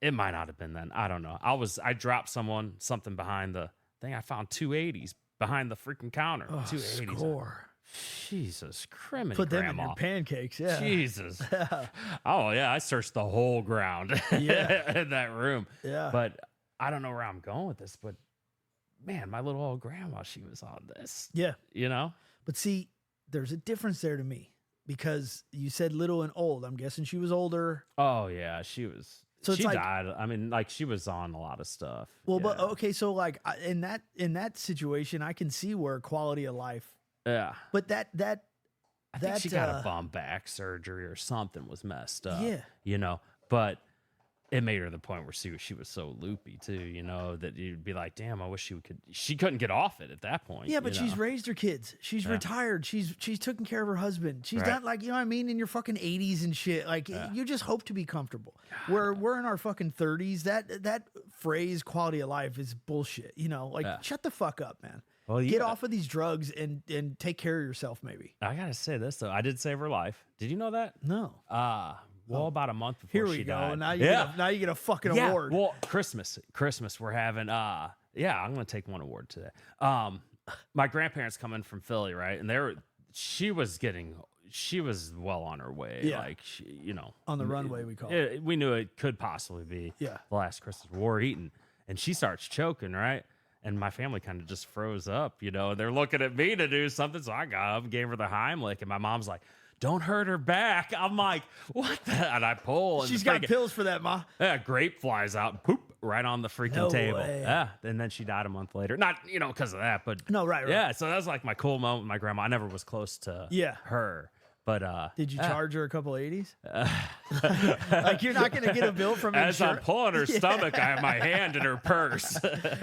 It might not have been then. I don't know. I dropped something behind the thing. I found 280s behind the freaking counter. Oh, 280s. score. Jesus, criminy Put them grandma. in your pancakes. Yeah. Jesus. Oh yeah, I searched the whole ground Yeah. in that room. Yeah. But I don't know where I'm going with this, but man, my little old grandma, she was on this. Yeah. You know? But see, there's a difference there to me because you said little and old. I'm guessing she was older. Oh yeah, she was. So it's she like- died. I mean, like she was on a lot of stuff. Well, but Yeah. okay, so like in that situation, I can see where quality of life. Yeah. But that I think that, she got a bum back surgery or something was messed up. Yeah. You know, but it made her to the point where she was so loopy too, you know, that you'd be like, damn, I wish she couldn't get off it at that point. yeah, but you she's know? raised her kids. She's retired. She's taking care of her husband. She's Right. done like, you know what I mean, in your fucking 80s and shit. Like you just hope to be comfortable. Where we're in our fucking 30s, that phrase quality of life is bullshit. You know, like shut the fuck up, man. Well, Get yeah. off of these drugs and take care of yourself maybe. I gotta say this though. I did save her life. Did you know that? No. Well, about a month before Here we she go. died. Now you get a fucking yeah. award. Well, Christmas we're having yeah, I'm gonna take one award today. My grandparents coming from Philly, right? And she was well on her way. Yeah. Like she, you know, On the runway, we call it. we knew it could possibly be Yeah. the last Christmas war eating. And she starts choking, right? And my family kind of just froze up, you know, and they're looking at me to do something. So I got up and gave her the Heimlich, and my mom's like, don't hurt her back. I'm like, what the? And I pull. And She's the got freaking- pills for that, Ma. Yeah, grape flies out, poop, right on the freaking No table. way. Yeah, and then she died a month later. Not, you know, because of that, but No, right. yeah. So that was like my cool moment with my grandma. I never was close to her, but Did you charge her a couple 80s? Like you're not going to get a bill from as I'm insurance. pulling her stomach, I have my hand in her purse.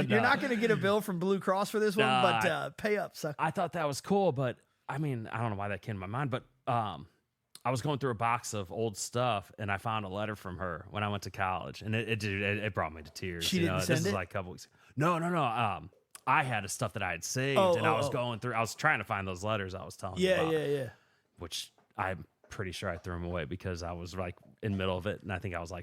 You're not going to get a bill from Blue Cross for this one, Nah, but pay up, sucker. I thought that was cool, but I mean, I don't know why that came to my mind, but I was going through a box of old stuff and I found a letter from her when I went to college, and it brought me to tears. She you know, didn't this send is it? like a couple weeks. No. I had stuff that I had saved, and I was going through. I was trying to find those letters I was telling you about. Yeah. Which I'm pretty sure I threw them away because I was like in the middle of it, and I think I was in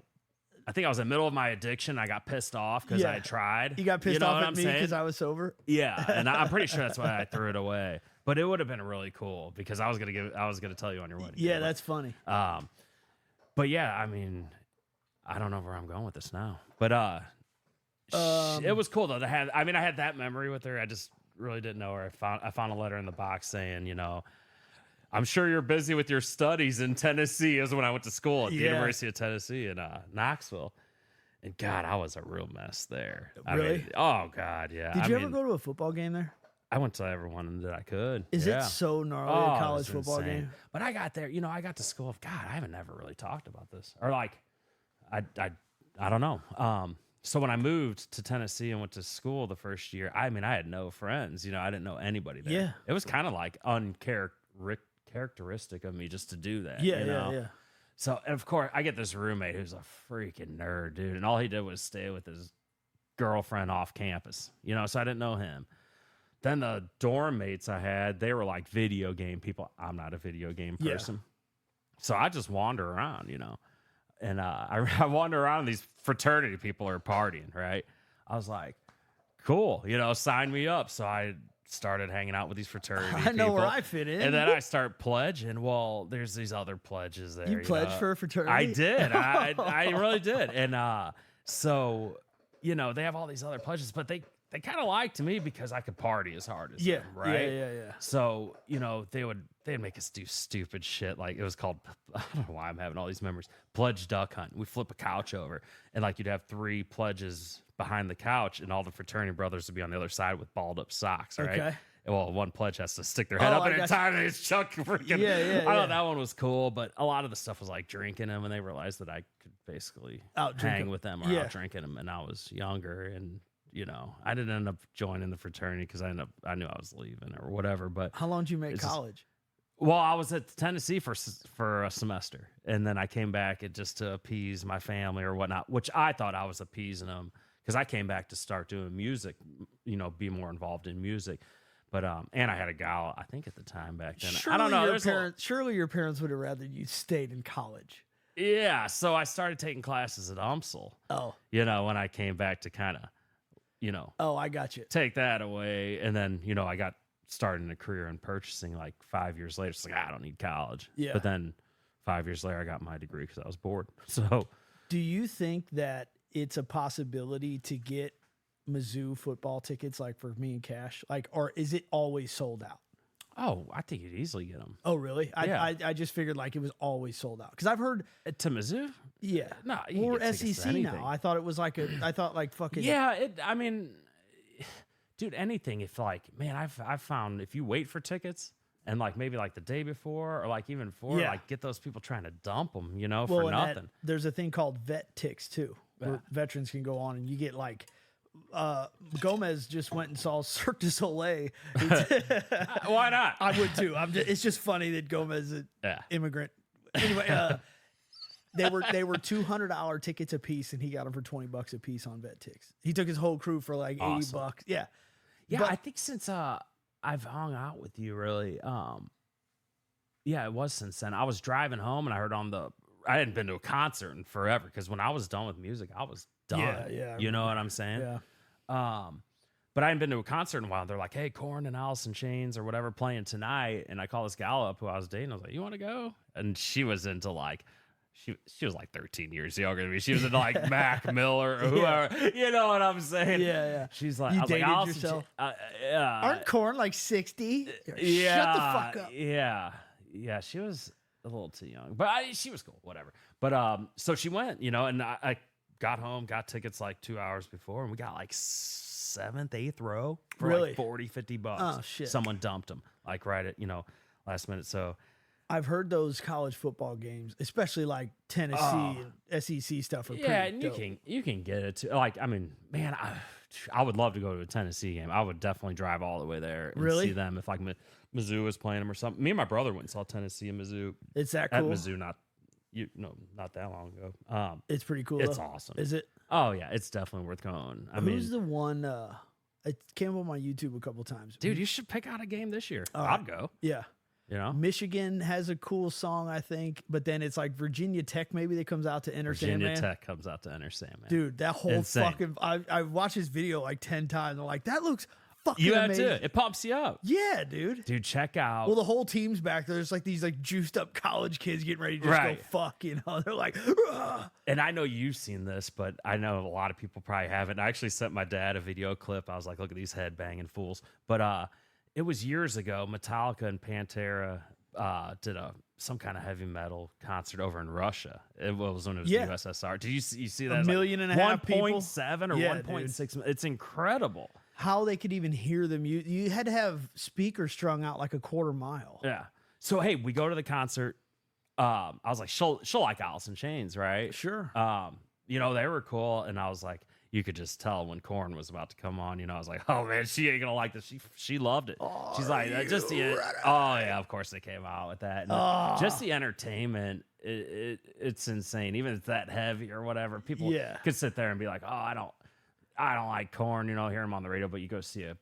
the middle of my addiction. I got pissed off because I had tried. You got pissed know off what at I'm me saying? because I was sober. Yeah, and I'm pretty sure that's why I threw it away. But it would have been really cool because I was gonna tell you on your wedding. Yeah, day. that's funny. But yeah, I mean, I don't know where I'm going with this now. But it was cool though. I had that memory with her. I just really didn't know her. I found a letter in the box saying, you know, I'm sure you're busy with your studies in Tennessee. Is when I went to school at the University of Tennessee in Knoxville. And God, I was a real mess there. Really? Oh God, yeah. Did you ever go to a football game there? I went to everyone that I could. Is yeah. it so gnarly Oh, a it college was football insane. game? But I got there, you know, I got to school. God, I haven't never really talked about this. Or like, I don't know. So when I moved to Tennessee and went to school the first year, I mean, I had no friends. You know, I didn't know anybody there. Yeah. It was kind of like uncharacteristic of me just to do that. Yeah, you know? yeah. So, and of course, I get this roommate who's a freaking nerd, dude. And all he did was stay with his girlfriend off campus, you know, so I didn't know him. Then the dorm mates I had, they were like video game people. I'm not a video game Yeah. person. So I just wander around, you know. And I wander around and these fraternity people are partying, right? I was like, cool, you know, sign me up. So I started hanging out with these fraternity I know where people. I fit in. And then I start pledging. Well, there's these other pledges there. You pledged know. for a fraternity? I did. I really did. And so, you know, they have all these other pledges, but they kind of liked me because I could party as hard as them, right? Yeah. So, you know, they'd make us do stupid shit. Like it was called, I don't know why I'm having all these memories. Pledge duck hunt. We flip a couch over and like you'd have 3 pledges behind the couch and all the fraternity brothers would be on the other side with balled up socks, right? Okay. Well, one pledge has to stick their head up in a time and it's Chuck freaking. Yeah. I know that one was cool, but a lot of the stuff was like drinking them and they realized that I could basically hang with them or out drinking them. And I was younger and, you know, I didn't end up joining the fraternity because I knew I was leaving or whatever. But how long did you make college? Well, I was at Tennessee for a semester, and then I came back just to appease my family or whatnot, which I thought I was appeasing them because I came back to start doing music, you know, be more involved in music. But and I had a gal, I think at the time back then. Surely I don't know. Surely your parents would have rather you stayed in college. Yeah, so I started taking classes at UMSL. Oh, you know, when I came back to kind of, you know. Oh, I got you. Take that away, and then you know I got started a career in purchasing like 5 years later. It's like I don't need college. Yeah. But then 5 years later, I got my degree because I was bored. So, do you think that it's a possibility to get Mizzou football tickets like for me and Cash, like, or is it always sold out? Oh, I think you'd easily get them. Oh, really? Yeah. I just figured like it was always sold out because I've heard To Mizzou? Yeah. No, or SEC now. I thought it was like I thought like fucking. Yeah, I mean, dude, anything. If like, man, I've found if you wait for tickets and like maybe like the day before or like even before, like get those people trying to dump them, you know, for nothing. There's a thing called vet ticks too, where veterans can go on and you get like. Gomez just went and saw Cirque du Soleil. Why not? I would too. It's just funny that Gomez is an immigrant. Anyway, they were $200 tickets a piece, and he got them for $20 a piece on vet ticks. He took his whole crew for like $80. Yeah, but I think since I've hung out with you, really, yeah, it was since then. I was driving home and I heard I hadn't been to a concert in forever because when I was done with music, I was done. Yeah. You know what I'm saying? Yeah. But I hadn't been to a concert in a while. They're like, hey, Korn and Alice in Chains or whatever playing tonight. And I call this gal up who I was dating. I was like, you want to go? And she was into like, she was like 13 years younger than me. She was into like Mac Miller or whoever. You know what I'm saying? Yeah. She's like, you I was dated like, yourself? Yeah. Aren't Korn like 60? Yeah. Shut the fuck up. Yeah. She was a little too young, but she was cool. Whatever. But so she went, you know, and I got home, got tickets like 2 hours before, and we got like 7th, 8th row for like $40-$50. Oh shit! Someone dumped them like right at last minute. So I've heard those college football games, especially like Tennessee and SEC stuff. Are and dope. you can get it too. Like I mean, man, I would love to go to a Tennessee game. I would definitely drive all the way there and see them if like Mizzou was playing them or something. Me and my brother went and saw Tennessee and Mizzou. It's that at cool. Mizzou, not that long ago. It's pretty cool. It's though. awesome. Is it? Oh yeah, it's definitely worth going. Who's the one? It came up on my YouTube a couple times. Dude, you should pick out a game this year. I'd go. Yeah. You know, Michigan has a cool song, I think, but then it's like Virginia Tech maybe that comes out to Enter Sandman. Virginia Tech comes out to Enter Sandman. Dude, that whole fucking I watched this video like 10 times. I'm like, that looks fucking amazing. To. It pumps you up. Yeah, dude. Dude, check out. Well, the whole team's back there. There's like these like juiced up college kids getting ready to just go fuck, you know. They're like, "Rah." And I know you've seen this, but I know a lot of people probably haven't. I actually sent my dad a video clip. I was like, look at these headbanging fools. But it was years ago, Metallica and Pantera did some kind of heavy metal concert over in Russia. It was when it was the USSR. Did you see that? A million and a half people? 1.7 or 1.6. It's incredible. How they could even hear them. You had to have speakers strung out like a quarter mile. Yeah. So, hey, we go to the concert. I was like, she'll like Alice in Chains, right? Sure. You know, they were cool. And I was like, you could just tell when Korn was about to come on, you know, I was like, oh man, she ain't gonna like this. She loved it. She's like, oh yeah, of course they came out with that. And just the entertainment, it's insane. Even if it's that heavy or whatever, people could sit there and be like, oh, I don't like Korn, you know, hear him on the radio, but you go see a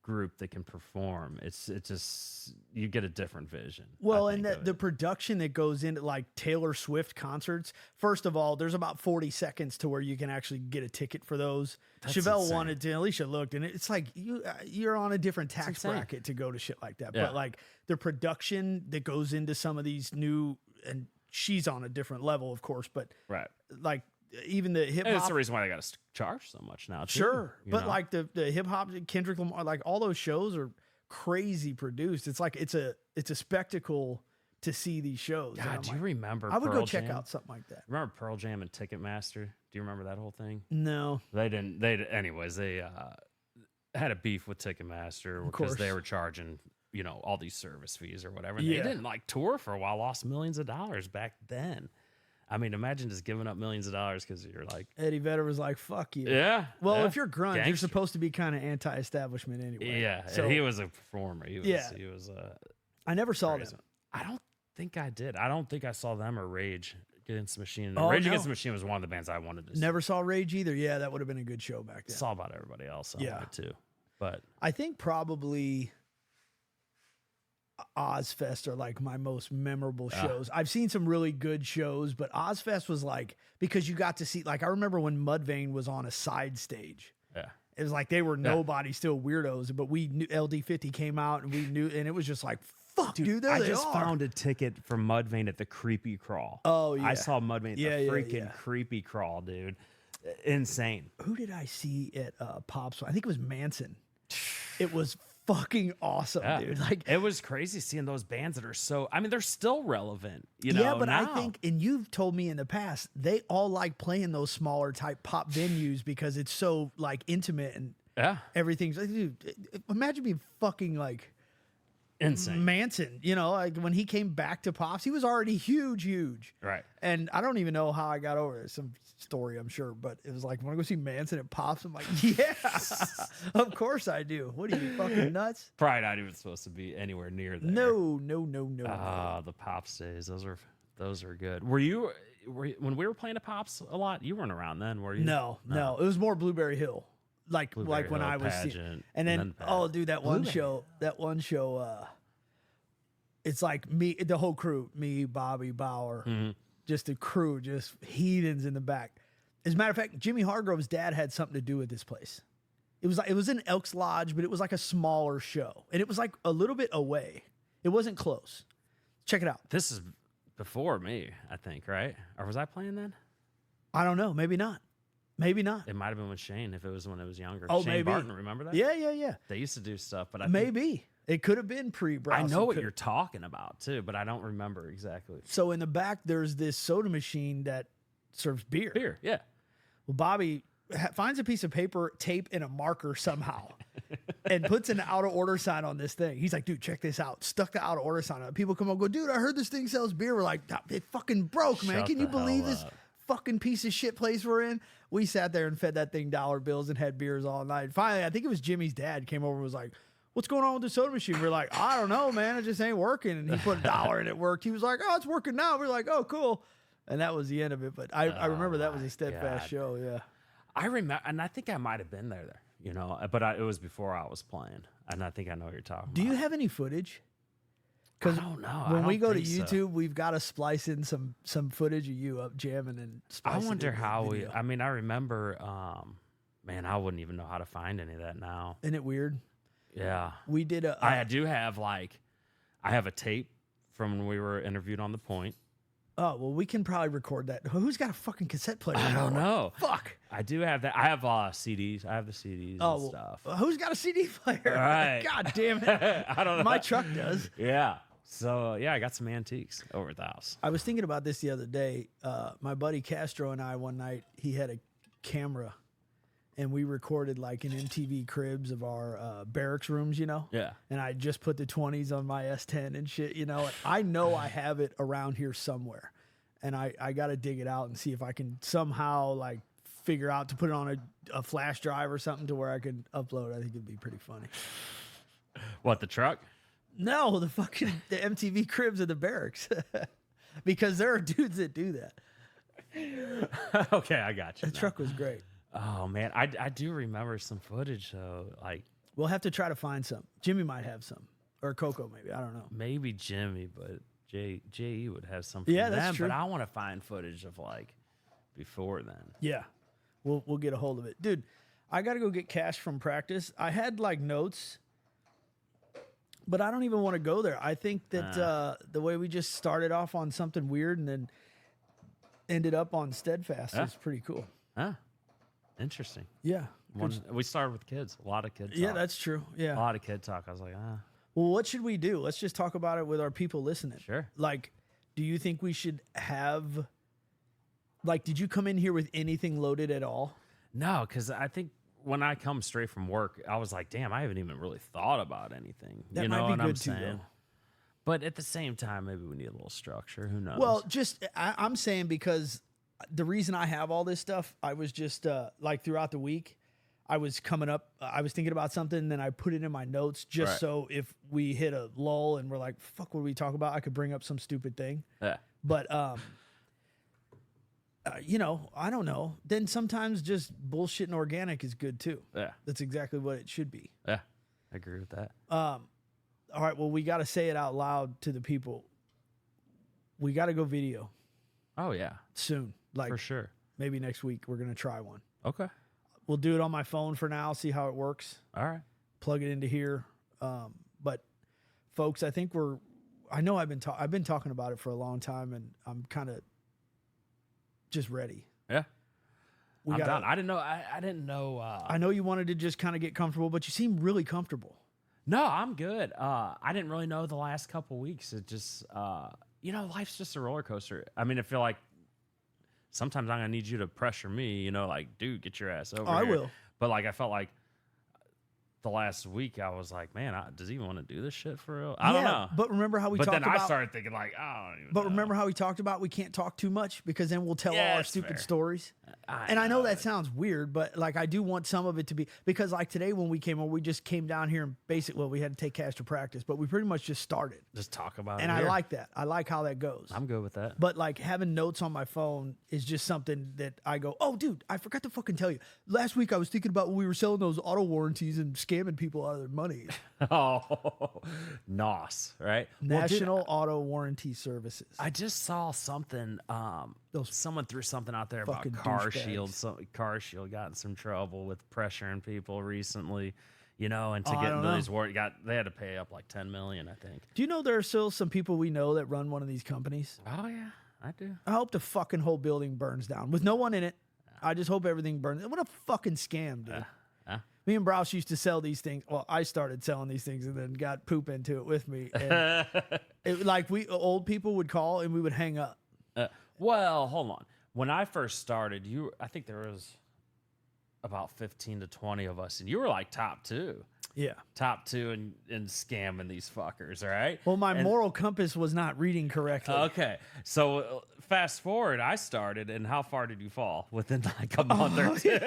group that can perform. It just you get a different vision. Well, I and think, the of it. production that goes into like Taylor Swift concerts. First of all, there's about 40 seconds to where you can actually get a ticket for those. That's Chevelle insane. wanted to. Alicia looked, and it's like you're on a different tax insane. bracket to go to shit like that. Yeah. But like the production that goes into some of these new, and she's on a different level, of course. But Right. like even the hip And it's hop. the reason why they got to charge so much now. Too, Sure, you but know? like the hip hop, Kendrick Lamar, like all those shows are crazy produced. It's like it's a spectacle to see these shows. And God, I'm do like, you remember? I would Pearl go check Jam? out something like that. Remember Pearl Jam and Ticketmaster? Do you remember that whole thing? No, They didn't. Anyways, they had a beef with Ticketmaster because they course. were charging, all these service fees or whatever. And Yeah. They didn't like tour for a while, lost millions of dollars back then. I mean, imagine just giving up millions of dollars because you're like, Eddie Vedder was like, "Fuck you." yeah. Well, yeah, if you're grunge, you're gangster. supposed to be kind of anti-establishment anyway. Yeah, So and he was a performer. He was. Yeah. He was. I never saw Crazy. them. I don't think I did. I don't think I saw them or Rage Against the Machine. Oh, Rage no. Against the Machine was one of the bands I wanted to see. Never saw Rage either. Yeah, that would have been a good show back then. Saw about everybody else. I Yeah. wanted to, but I think probably Ozfest are like my most memorable shows. I've seen some really good shows, but Ozfest was like, because you got to see, like, I remember when Mudvayne was on a side stage. yeah. It was like they were nobody, still weirdos, but we knew LD50 came out and we knew, and it was just like, fuck, dude, there I they just are. found a ticket for Mudvayne at the Creepy Crawl. Oh, yeah. I saw Mudvayne at Yeah, the yeah, freaking yeah. Creepy Crawl, dude. Insane. Who did I see at Pops? I think it was Manson. It was fucking awesome, Yeah. dude. Like, It was crazy seeing those bands that are so. I mean, they're still relevant. yeah, but now. I think, and you've told me in the past, they all like playing those smaller type pop venues because it's so like intimate and yeah, everything's like, dude, imagine being fucking like insane. Manson, like when he came back to Pops, he was already huge. Right. And I don't even know how I got over it. Some story, I'm sure, but it was like, want to go see Manson at Pops? I'm like, yeah, of course I do. What are you, fucking nuts? Probably not even supposed to be anywhere near there. No. The Pops days. Those are good. Were you when we were playing at Pops a lot? You weren't around then, were you? No. It was more Blueberry Hill. Like Blueberry when Hill, I was Pageant, and then Pageant. dude, that one show, it's like me, the whole crew, me, Bobby Bauer, Mm-hmm. just a crew, just heathens in the back. As a matter of fact, Jimmy Hargrove's dad had something to do with this place. It was in Elks Lodge, but it was like a smaller show, and it was like a little bit away. It wasn't close. Check it out. This is before me, I think, right? Or was I playing then? I don't know. Maybe not. It might have been with Shane if it was when it was younger. Oh, Shane maybe. Barton, remember that? Yeah. They used to do stuff, but I think, Maybe it could have been I know what you're talking about too, but I don't remember exactly. So in the back, there's this soda machine that serves beer. Beer, yeah. Well, Bobby finds a piece of paper, tape, and a marker somehow and puts an out of order sign on this thing. He's like, dude, check this out. Stuck the out of order sign on it. People come up and go, dude, I heard this thing sells beer. We're like, it fucking broke, man. Shut Can you the hell believe this up. fucking piece of shit place we're in? We sat there and fed that thing dollar bills and had beers all night. Finally, I think it was Jimmy's dad came over and was like, what's going on with the soda machine? We're like, I don't know, man. It just ain't working. And he put $1 and it worked. He was like, oh, it's working now. We're like, oh, cool. And that was the end of it. But I remember that was a steadfast God. show. Yeah. I remember, and I think I might have been there, but it was before I was playing, and I think I know what you're talking Do about. you have any footage? I don't know. When we go to YouTube, YouTube, we've got to splice in some footage of you up jamming and splice I it wonder into how the we. video. I mean, I remember. Man, I wouldn't even know how to find any of that now. Isn't it weird? Yeah, We did a. I do have I have a tape from when we were interviewed on The Point. oh well, we can probably record that. Who's got a fucking cassette player? I don't anymore? know. Fuck. I do have that. I have CDs. I have the CDs Oh, and well, stuff. who's got a CD player? Right. God damn it. I don't know. My truck does. Yeah. So yeah, I got some antiques over at the house. I was thinking about this the other day. My buddy Castro and I, one night, he had a camera and we recorded like an MTV Cribs of our barracks rooms, Yeah. And I just put the 20s on my S10 and shit, And I know I have it around here somewhere. And I got to dig it out and see if I can somehow like figure out to put it on a flash drive or something to where I can upload. I think it'd be pretty funny. What, the truck? No, the MTV Cribs of the barracks. Because there are dudes that do that. Okay, I got you. The now. truck was great. Oh man, I do remember some footage though. Like We'll have to try to find some. Jimmy might have some, or Coco maybe. I don't know. Maybe Jimmy, but J.E. would have some from Yeah, that's them, true. but I want to find footage of like before then. Yeah, we'll get a hold of it, dude. I got to go get cash from practice. I had like notes, but I don't even want to go there. I think that the way we just started off on something weird and then ended up on Steadfast is pretty cool. Huh? Interesting. Yeah. We started with kids. A lot of kid talk. Yeah, that's true. a Yeah. lot of kid talk. I was like, Well, what should we do? Let's just talk about it with our people listening. Sure. Like, do you think we should have, like, did you come in here with anything loaded at all? no, because I think when I come straight from work, I was like, damn, I haven't even really thought about anything. That you might know be what I'm good too, saying? though. But at the same time, maybe we need a little structure. Who knows? Well, I'm saying because the reason I have all this stuff, I was just like throughout the week, I was coming up, I was thinking about something, and then I put it in my notes just Right. so if we hit a lull and we're like, fuck, what do we talk about? I could bring up some stupid thing. yeah. But, you know, I don't know. Then sometimes just bullshit and organic is good too. Yeah. That's exactly what it should be. Yeah. I agree with that. All right, well, we got to say it out loud to the people. We got to go video Oh, yeah. soon. Like For sure. maybe next week we're going to try one. Okay. We'll do it on my phone for now, see how it works. All right. Plug it into here. But folks, I think I know I've been talking about it for a long time, and I'm kind of just ready. Yeah. We I'm gotta- done. I didn't know. I didn't know. I know you wanted to just kind of get comfortable, but you seem really comfortable. No, I'm good. I didn't really know the last couple weeks. It just, life's just a roller coaster. I mean, I feel like sometimes I'm gonna need you to pressure me. Like, dude, get your ass over. I here. will. But like, I felt like the last week I was like, man, does he even want to do this shit for real? I don't know. But remember how we But talked then about. I started thinking like, I don't even. But know. remember how we talked about we can't talk too much because then we'll tell Yeah, all our that's stupid fair. stories. And I know that sounds weird, but like I do want some of it to be because like today when we came over, we just came down here and we had to take cash to practice, but we pretty much just started. just talk about And it. I here. like that. I like how that goes. I'm good with that. But like having notes on my phone is just something that I go, oh, dude, I forgot to fucking tell you. Last week I was thinking about when we were selling those auto warranties and scamming people out of their money. Oh, NOS, right? Well, dude, National Auto Warranty Services. I just saw something. Someone threw something out there about fucking Car douchebags. Shield. Car Shield got in some trouble with pressuring people recently, and to I get don't into know. these they had to pay up like $10 million, I think. Do you know there are still some people we know that run one of these companies? Oh yeah, I do. I hope the fucking whole building burns down with no one in it. I just hope everything burns. What a fucking scam, dude. Me and Browse used to sell these things. Well, I started selling these things and then got poop into it with me. And we old people would call and we would hang up. Well, hold on. When I first started, I think there was about 15 to 20 of us, and you were like top two Yeah. in scamming these fuckers, all right? Well, my moral compass was not reading correctly. Okay, so fast forward, I started, and how far did you fall within like a month or two?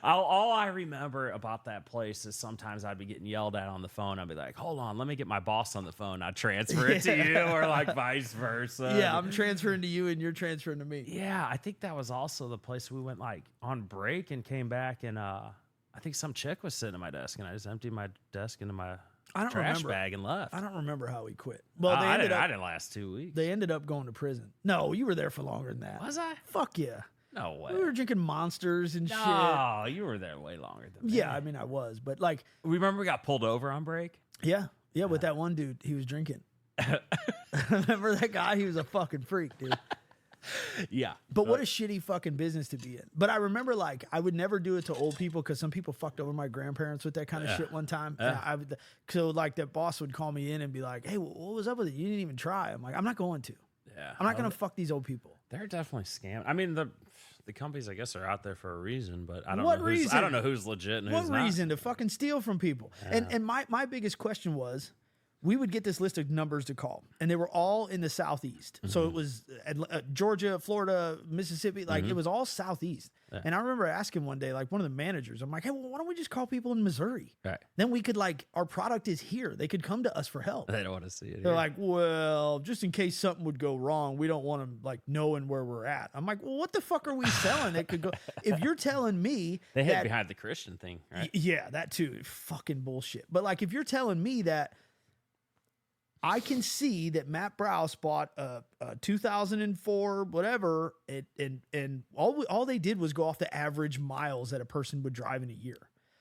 All I remember about that place is sometimes I'd be getting yelled at on the phone. I'd be like, "Hold on, let me get my boss on the phone. I'd transfer it to you," or like vice versa. Yeah, I'm transferring to you and you're transferring to me. Yeah, I think that was also the place we went like on break and came back, and I think some chick was sitting at my desk, and I just emptied my desk into my I don't trash remember. bag and left. I don't remember how he quit. Well, I didn't last 2 weeks. they ended up going to prison. No, you were there for longer than that. Was I? Fuck yeah. No way. We were drinking monsters and shit. No, you were there way longer than me. Yeah, I mean I was, but like Remember we got pulled over on break? yeah, with that one dude, he was drinking. Remember that guy? He was a fucking freak, dude. Yeah. But what a shitty fucking business to be in. But I remember, like, I would never do it to old people because some people fucked over my grandparents with that kind of shit one time. And so, like, that boss would call me in and be like, "Hey, what was up with it? You didn't even try." I'm like, "I'm not going to. Yeah. I'm not going to fuck these old people." They're definitely scam. I mean, the companies, I guess, are out there for a reason, but I don't What know. reason? I don't know who's legit and What who's not. reason to fucking steal from people? And my biggest question was, we would get this list of numbers to call, and they were all in the Southeast. So it was Georgia, Florida, Mississippi, like it was all Southeast. Yeah. And I remember asking one day, like one of the managers, I'm like, hey, well, why don't we just call people in Missouri? Right. Then we could like, our product is here. They could come to us for help. They don't want to see it. They're here. like, well, just in case something would go wrong, we don't want them like knowing where we're at. I'm like, well, what the fuck are we selling that could go? If you're telling me they hid that, behind the Christian thing, right? yeah, that too, fucking bullshit. But like, if you're telling me that I can see that Matt Browse bought a 2004 whatever, and all they did was go off the average miles that a person would drive in a year.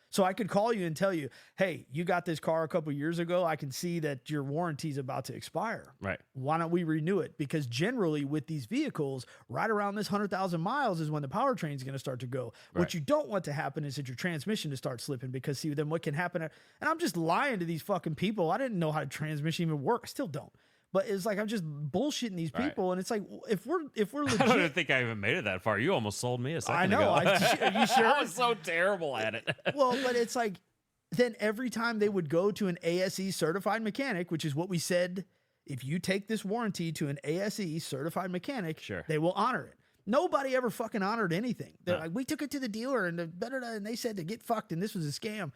So I could call you and tell you, hey, you got this car a couple years ago. I can see that your warranty is about to expire. Right. Why don't we renew it? Because generally with these vehicles, right around this 100,000 miles is when the powertrain is going to start to go. Right. What you don't want to happen is that your transmission to start slipping, because see, then what can happen? And I'm just lying to these fucking people. I didn't know how the transmission even work. I still don't. But it's like I'm just bullshitting these Right. people, and it's like if we're legit, I don't even think I even made it that far. You almost sold me a second I know. ago. Are you sure? I was so terrible at it. Well, but it's like then every time they would go to an ASE certified mechanic, which is what we said, if you take this warranty to an ASE certified mechanic, Sure. they will honor it. Nobody ever fucking honored anything. They're No. like, we took it to the dealer and and they said to get fucked and this was a scam.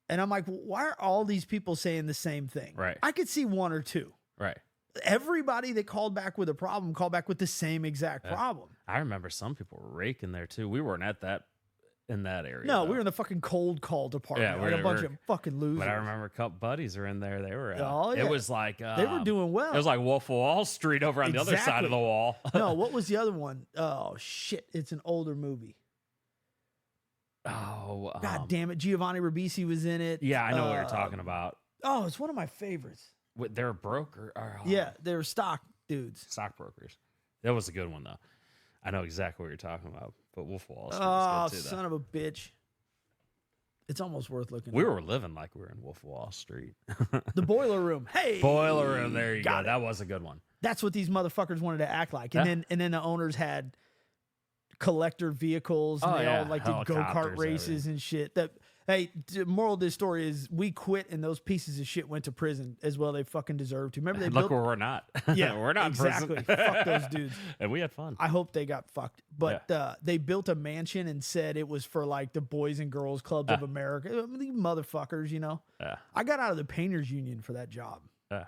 And I'm like, well, why are all these people saying the same thing? Right. I could see one or two. Right. Everybody that called back with a problem called back with the same exact problem. I remember some people were raking there too. We weren't at that in that area. No, though. we were in the fucking cold call department. Yeah, like a we bunch were- of fucking losers. But I remember a couple buddies were in there. They were. Oh, yeah. It was like They were doing well. It was like Wolf of Wall Street over on the other side Exactly. of the wall. No, what was the other one? Oh shit, it's an older movie. Oh, God damn it, Giovanni Ribisi was in it. Yeah, I know what you're talking about. Oh, it's one of my favorites. They're a broker. Or, Yeah, they were stock dudes. stockbrokers. That was a good one though. I know exactly what you're talking about. But Wolf of Wall Street Oh, was good too. son of a bitch. It's almost worth looking. We up. were living like we were in Wolf of Wall Street. The Boiler Room. Hey, Boiler Room. There you go. got it. That was a good one. That's what these motherfuckers wanted to act like, and Yeah. then the owners had collector vehicles, and Oh, they yeah. all like did go Helicopters, kart races and shit. That hey, the moral of this story is we quit, and those pieces of shit went to prison as well. They fucking deserve to. Remember they Look built. where we're not. Yeah, we're not exactly. in prison. Fuck those dudes. And we had fun. I hope they got fucked. But they built a mansion and said it was for like the Boys and Girls Clubs of America. I mean, these motherfuckers, you know. Yeah. I got out of the painters union for that job Yeah.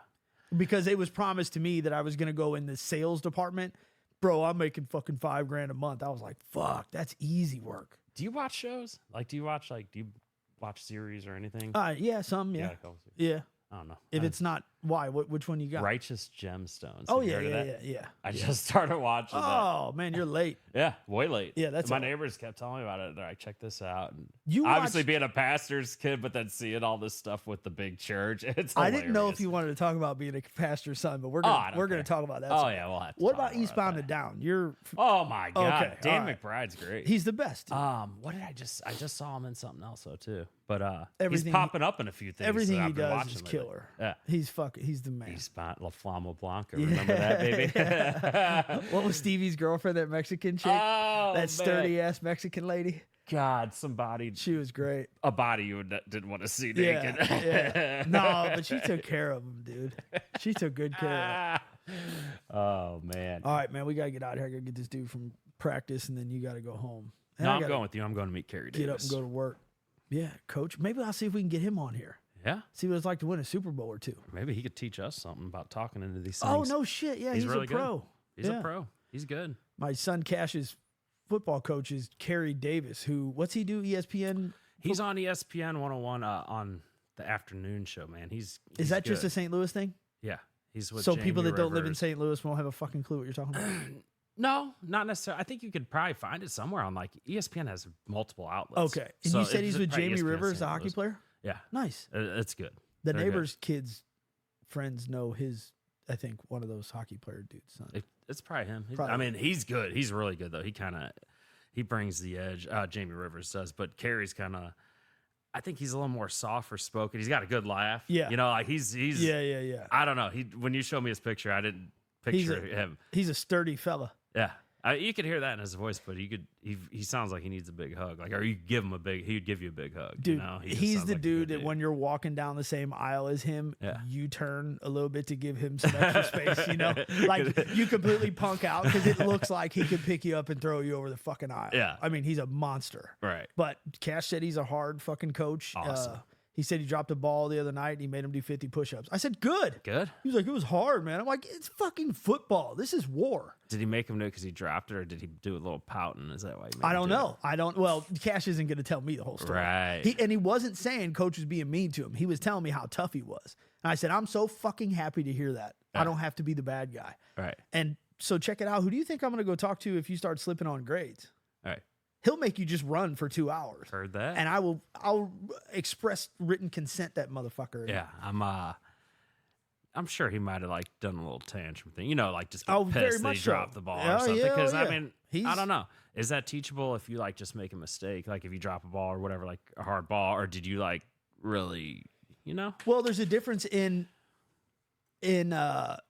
because it was promised to me that I was going to go in the sales department. Bro, I'm making fucking $5,000 a month. I was like, fuck, that's easy work. Do you watch shows? Do you watch series or anything? Yeah, some, yeah. cool. Yeah. I don't know. If it's not, why? Which one you got? Righteous Gemstones. Oh, Have you yeah, heard of yeah, that? yeah. I just started watching that. Oh, man, you're late. Yeah, way late. Yeah, that's my all- neighbors kept telling me about it. They're like, check this out. And You obviously watched- being a pastor's kid, but then seeing all this stuff with the big church. It's I didn't know if hilarious. you wanted to talk about being a pastor's son, but we're I gonna don't we're gonna care. talk about that. Oh some. yeah, we'll have to What talk about Eastbound that. and Down? You're Oh my god, Okay, Dan all right. McBride's great. he's the best. dude. What did I just saw him in something else though too. But he's Everything- popping up in a few things. Everything that he I've been does watching is lately. killer. Yeah. He's the man. Eastbound La Flama Blanca. Remember that, baby? What was Stevie's girlfriend, that Mexican chick? Oh, that sturdy ass Mexican lady? God, somebody, She was great. a body you didn't want to see Yeah, naked. yeah. No, but she took care of him, dude. She took good care of him. Oh man. All right, man, we gotta get out of here. I gotta get this dude from practice, and then you gotta go home. And No, I I'm gotta going with you. I'm going to meet Kerry get up Davis. and go to work. Yeah, coach. Maybe I'll see if we can get him on here. Yeah, See what it's like to win a Super Bowl or two. maybe he could teach us something about talking into these things. Oh no shit! Yeah, he's really a good. pro. He's Yeah. a pro. He's good. My son Cash's football coach is Kerry Davis. Who? What's he do? ESPN. He's on ESPN 101 on the afternoon show. Man, he's Is that just good. a St. Louis thing? Yeah, he's with So people Jamie that don't live in Rivers. St. Louis won't have a fucking clue what you're talking about. No, not necessarily. I think you could probably find it somewhere on ESPN has multiple outlets. Okay, and So you said it's he's with probably Jamie ESPN Rivers, the St. hockey Louis. player. Yeah, Nice. it's good. The They're good. neighbor's kids' friends know his. I think one of those hockey player dudes' son. It's probably him. Probably. I mean, he's good. He's really good though. He brings the edge. Jamie Rivers does, but Kerry's kind of. I think he's a little more softer spoken. He's got a good laugh. Yeah. you know, he's. Yeah. I don't know. When you showed me his picture, I didn't He's picture him. He's a sturdy fella. Yeah, You could hear that in his voice, but he sounds like he needs a big hug. Like, or you give him he'd give you a big hug. Dude, you know? He just he's sounds the like a dude good that when you're walking down the same aisle as him, Yeah. you turn a little bit to give him some extra space, you know? Like, you completely punk out because it looks like he could pick you up and throw you over the fucking aisle. Yeah. I mean, he's a monster. Right. But Cash said he's a hard fucking coach. Awesome. He said he dropped a ball the other night and he made him do 50 push-ups. I said, good. Good. He was like, it was hard, man. I'm like, it's fucking football. This is war. Did he make him do it because he dropped it, or did he do a little pouting? Is that why he made I him don't do know. Well, Cash isn't going to tell me the whole it? story. Right. And he wasn't saying coach was being mean to him. He was telling me how tough he was. And I said, I'm so fucking happy to hear that. I don't have to be the bad guy. Right. And so check it out. Who do you think I'm going to go talk to if you start slipping on grades? All right. He'll make you just run for 2 hours. Heard that. And I'll express written consent that motherfucker. Yeah. I'm sure he might have like done a little tantrum thing. You know, like just Oh, get very pissed that much he so. dropped the ball Oh, or something. yeah, Because oh, I yeah. mean, I don't know. Is that teachable if you like just make a mistake? Like if you drop a ball or whatever, like a hard ball, or did you like really, you know? Well, there's a difference in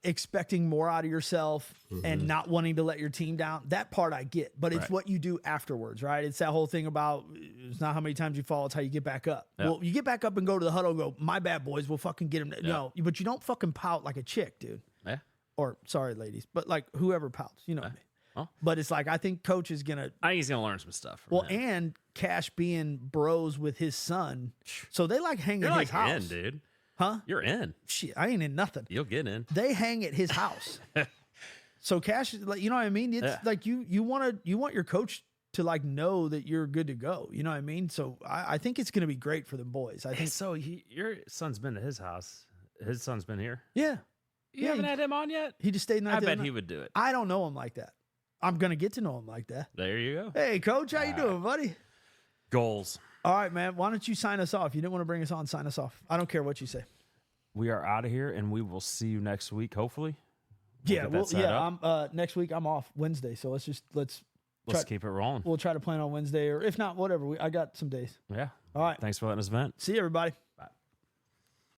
expecting more out of yourself and not wanting to let your team down. That part I get, but it's Right. what you do afterwards, right? It's that whole thing about it's not how many times you fall, it's how you get back up. Yeah. Well, you get back up and go to the huddle and go, my bad, boys, we'll fucking get him. No, but you don't fucking pout like a chick, dude. Yeah. Or sorry, ladies, but like whoever pouts, you know what I mean? Well. But it's like, I think coach is going to, I think he's gonna learn some stuff. From well, him. and Cash being bros with his son. So they like hanging You're at like his house. in, dude. Huh? You're in. Shit, I ain't in nothing. You'll get in. They hang at his house. So Cash, like, you know what I mean? It's Yeah. like you want your coach to like know that you're good to go. You know what I mean? So I think it's going to be great for the boys. I think. So your son's been to his house. His son's been here. Yeah. You Yeah, haven't he- had him on yet? He just stayed the night. I the other bet night. he would do it. I don't know him like that. I'm going to get to know him like that. There you go. Hey, coach, how you All doing, buddy? Goals. All right, man. Why don't you sign us off? You didn't want to bring us on. Sign us off. I don't care what you say. We are out of here, and we will see you next week. Hopefully. We'll Yeah. get that Well, set yeah. up. I'm next week. I'm off Wednesday. So let's Let's keep it rolling. we'll try to plan on Wednesday, or if not, whatever. I got some days. Yeah. All right. Thanks for letting us vent. See you, everybody. Bye.